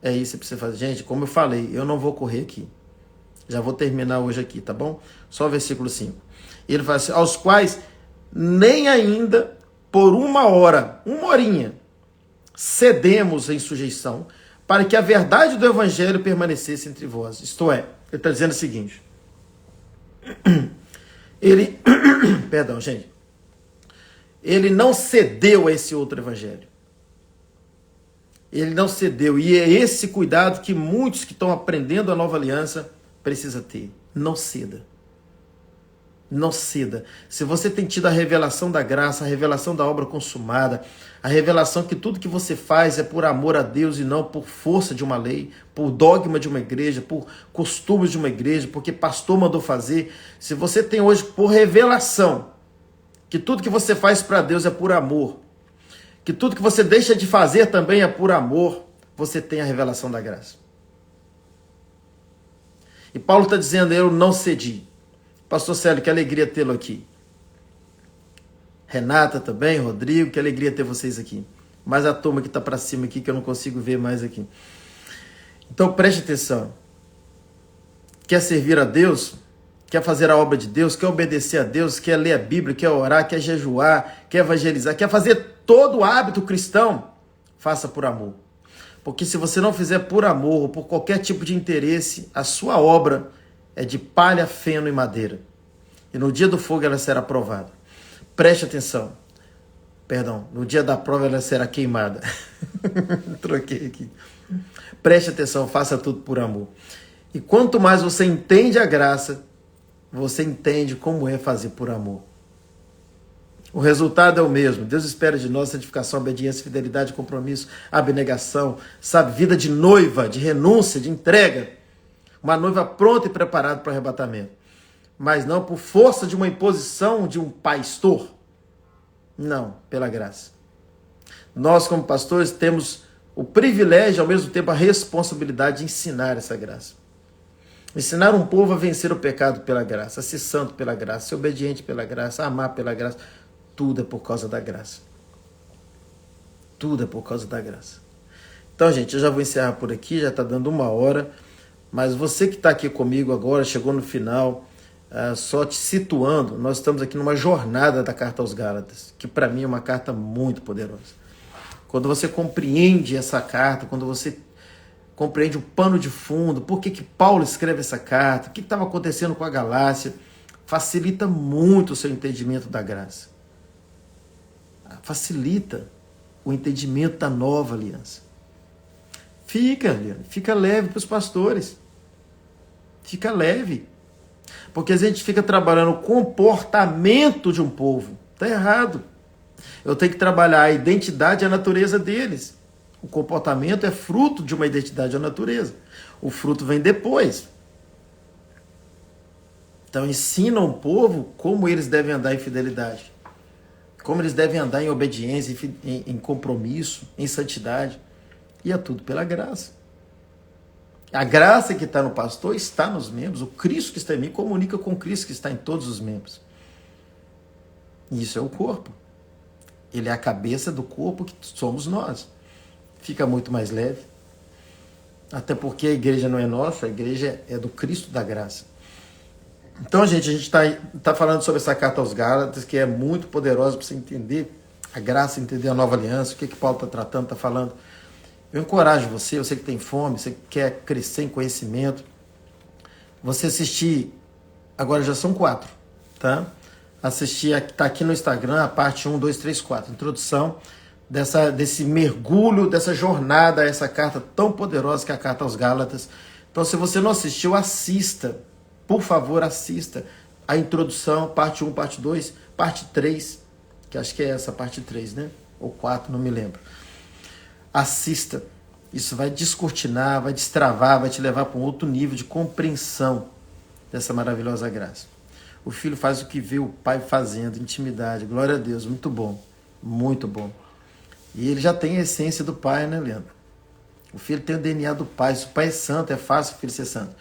É isso que você precisa fazer. Gente, como eu falei, eu não vou correr aqui. Já vou terminar hoje aqui, tá bom? Só o versículo 5. Ele fala assim, aos quais nem ainda por uma hora, uma horinha, cedemos em sujeição, para que a verdade do evangelho permanecesse entre vós. Isto é, ele está dizendo o seguinte, perdão, gente, ele não cedeu a esse outro evangelho. Ele não cedeu. E é esse cuidado que muitos que estão aprendendo a nova aliança precisam ter. Não ceda. Não ceda. Se você tem tido a revelação da graça, a revelação da obra consumada, a revelação que tudo que você faz é por amor a Deus e não por força de uma lei, por dogma de uma igreja, por costumes de uma igreja, porque pastor mandou fazer. Se você tem hoje por revelação que tudo que você faz para Deus é por amor, que tudo que você deixa de fazer também é por amor, você tem a revelação da graça. E Paulo está dizendo, eu não cedi. Pastor Célio, que alegria tê-lo aqui. Renata também, Rodrigo, que alegria ter vocês aqui. Mas a turma que está para cima aqui, que eu não consigo ver mais aqui. Então preste atenção. Quer servir a Deus? Quer fazer a obra de Deus? Quer obedecer a Deus? Quer ler a Bíblia? Quer orar? Quer jejuar? Quer evangelizar? Quer fazer todo o hábito cristão? Faça por amor. Porque se você não fizer por amor ou por qualquer tipo de interesse, a sua obra é de palha, feno e madeira. E no dia do fogo ela será provada. Preste atenção. Perdão, no dia da prova ela será queimada. Troquei aqui. Preste atenção, faça tudo por amor. E quanto mais você entende a graça, você entende como é fazer por amor. O resultado é o mesmo. Deus espera de nós santificação, obediência, fidelidade, compromisso, abnegação, sabe, vida de noiva, de renúncia, de entrega. Uma noiva pronta e preparada para o arrebatamento. Mas não por força de uma imposição de um pastor. Não, pela graça. Nós, como pastores, temos o privilégio, ao mesmo tempo, a responsabilidade de ensinar essa graça. Ensinar um povo a vencer o pecado pela graça, a ser santo pela graça, a ser obediente pela graça, a amar pela graça. Tudo é por causa da graça. Tudo é por causa da graça. Então, gente, eu já vou encerrar por aqui, já está dando 1 hora. Mas você que está aqui comigo agora, chegou no final, só te situando, nós estamos aqui numa jornada da Carta aos Gálatas, que para mim é uma carta muito poderosa. Quando você compreende essa carta, quando você compreende o pano de fundo, por que Paulo escreve essa carta, o que estava acontecendo com a Galácia, facilita muito o seu entendimento da graça. Facilita o entendimento da nova aliança. Fica leve para os pastores. Fica leve. Porque a gente fica trabalhando o comportamento de um povo. Está errado. Eu tenho que trabalhar a identidade e a natureza deles. O comportamento é fruto de uma identidade e a natureza. O fruto vem depois. Então ensina o povo como eles devem andar em fidelidade. Como eles devem andar em obediência, em compromisso, em santidade. E é tudo pela graça. A graça que está no pastor está nos membros. O Cristo que está em mim comunica com o Cristo que está em todos os membros. E isso é o corpo. Ele é a cabeça do corpo que somos nós. Fica muito mais leve. Até porque a igreja não é nossa, a igreja é do Cristo da graça. Então, gente, a gente está falando sobre essa carta aos Gálatas, que é muito poderosa para você entender a graça, entender a nova aliança, o que Paulo está tratando, está falando. Eu encorajo você, que tem fome, você quer crescer em conhecimento, você assistir, agora já são 4, tá? Assistir, está aqui no Instagram, a parte 1, 2, 3, 4, introdução desse mergulho, dessa jornada, essa carta tão poderosa que é a carta aos Gálatas. Então, se você não assistiu, assista, por favor, assista a introdução, parte 1, parte 2, parte 3, que acho que é essa parte 3, né? Ou 4, não me lembro. Assista, isso vai descortinar, vai destravar, vai te levar para um outro nível de compreensão dessa maravilhosa graça. O filho faz o que vê o pai fazendo, intimidade, glória a Deus, muito bom, muito bom. E ele já tem a essência do pai, né, Leandro? O filho tem o DNA do pai, se o pai é santo, é fácil o filho ser santo.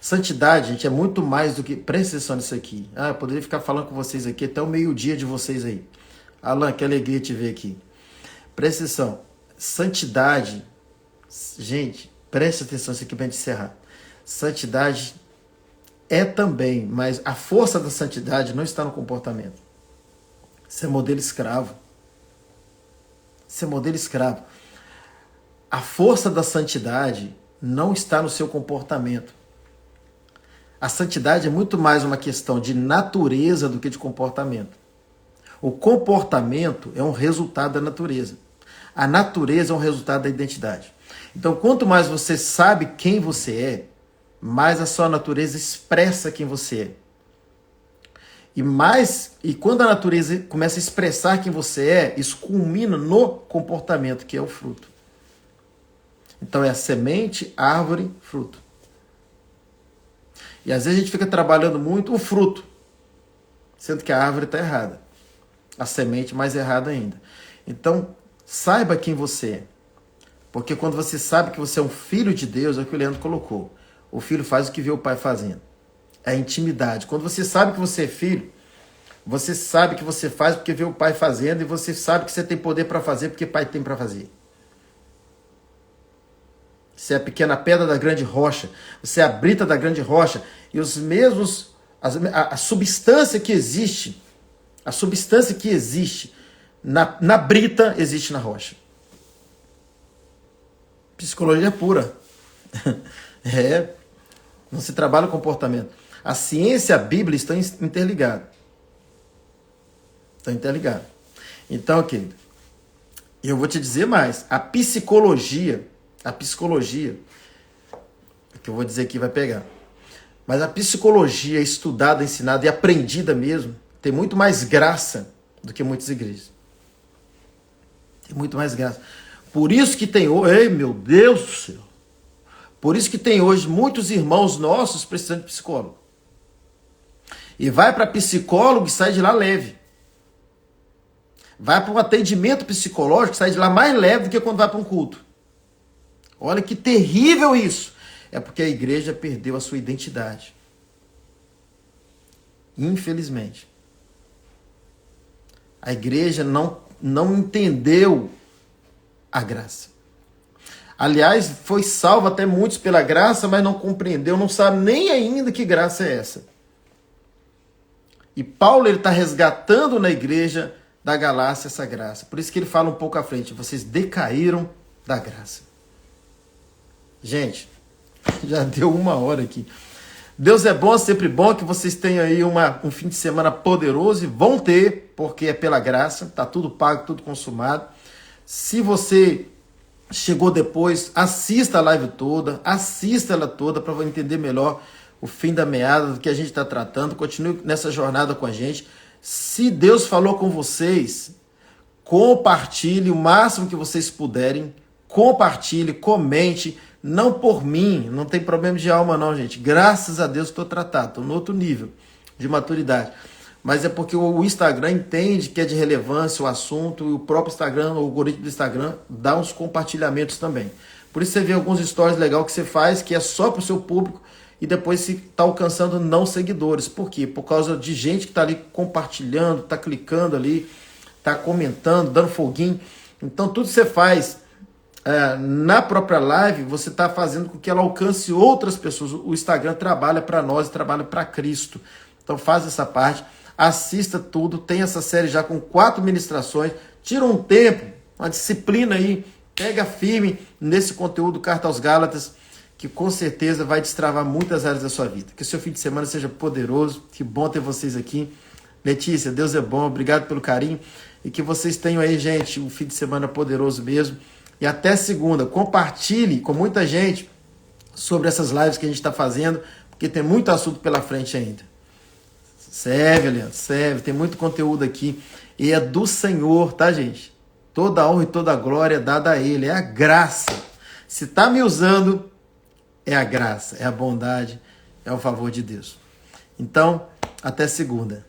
Santidade, gente, é muito mais do que, presta atenção nisso aqui. Eu poderia ficar falando com vocês aqui até o meio-dia de vocês aí. Alan, que alegria te ver aqui. Presta atenção. Santidade, gente, preste atenção isso aqui para a gente encerrar. Santidade é também, mas a força da santidade não está no comportamento. Isso é modelo escravo. Isso é modelo escravo. A força da santidade não está no seu comportamento. A santidade é muito mais uma questão de natureza do que de comportamento. O comportamento é um resultado da natureza. A natureza é um resultado da identidade. Então, quanto mais você sabe quem você é, mais a sua natureza expressa quem você é. E quando a natureza começa a expressar quem você é, isso culmina no comportamento, que é o fruto. Então é a semente, árvore, fruto. E às vezes a gente fica trabalhando muito o fruto, sendo que a árvore está errada. A semente mais errada ainda. Então, saiba quem você é. Porque quando você sabe que você é um filho de Deus, é o que o Leandro colocou. O filho faz o que vê o pai fazendo. É a intimidade. Quando você sabe que você é filho, você sabe que você faz porque vê o pai fazendo, e você sabe que você tem poder para fazer porque o pai tem para fazer. Você é a pequena pedra da grande rocha, você é a brita da grande rocha, e os mesmos, a substância que existe na brita existe na rocha. Psicologia pura. Não se trabalha o comportamento. A ciência e a Bíblia estão interligadas. Então, querido, eu vou te dizer mais. A psicologia, o que eu vou dizer aqui vai pegar. Mas a psicologia estudada, ensinada e aprendida mesmo, tem muito mais graça do que muitas igrejas. Tem muito mais graça. Por isso que tem hoje, ei meu Deus do céu, por isso que tem hoje muitos irmãos nossos precisando de psicólogo. E vai para psicólogo e sai de lá leve. Vai para um atendimento psicológico e sai de lá mais leve do que quando vai para um culto. Olha que terrível isso. É porque a igreja perdeu a sua identidade. Infelizmente. A igreja não entendeu a graça. Aliás, foi salvo até muitos pela graça, mas não compreendeu, não sabe nem ainda que graça é essa. E Paulo está resgatando na igreja da Galácia essa graça. Por isso que ele fala um pouco à frente, vocês decaíram da graça. Gente, já deu 1 hora aqui. Deus é bom, sempre bom que vocês tenham aí um fim de semana poderoso, e vão ter, porque é pela graça, está tudo pago, tudo consumado. Se você chegou depois, assista a live toda, assista ela toda para entender melhor o fim da meada, do que a gente está tratando. Continue nessa jornada com a gente. Se Deus falou com vocês, compartilhe o máximo que vocês puderem, compartilhe, comente, não por mim, não tem problema de alma não, gente. Graças a Deus estou tratado, estou no outro nível de maturidade. Mas é porque o Instagram entende que é de relevância o assunto, e o próprio Instagram, o algoritmo do Instagram, dá uns compartilhamentos também. Por isso você vê alguns stories legais que você faz, que é só para o seu público, e depois se está alcançando não seguidores. Por quê? Por causa de gente que está ali compartilhando, está clicando ali, está comentando, dando foguinho. Então tudo que você faz na própria live, você está fazendo com que ela alcance outras pessoas. O Instagram trabalha para nós, trabalha para Cristo. Então faz essa parte, assista tudo, tem essa série já com 4 ministrações, tira um tempo, uma disciplina aí, pega firme nesse conteúdo Carta aos Gálatas, que com certeza vai destravar muitas áreas da sua vida. Que o seu fim de semana seja poderoso, que bom ter vocês aqui. Letícia, Deus é bom, obrigado pelo carinho, e que vocês tenham aí, gente, um fim de semana poderoso mesmo. E até segunda, compartilhe com muita gente sobre essas lives que a gente está fazendo, porque tem muito assunto pela frente ainda. Serve, Leandro, serve, tem muito conteúdo aqui, e é do Senhor, tá, gente? Toda a honra e toda a glória é dada a Ele, é a graça. Se está me usando, é a graça, é a bondade, é o favor de Deus. Então, até segunda.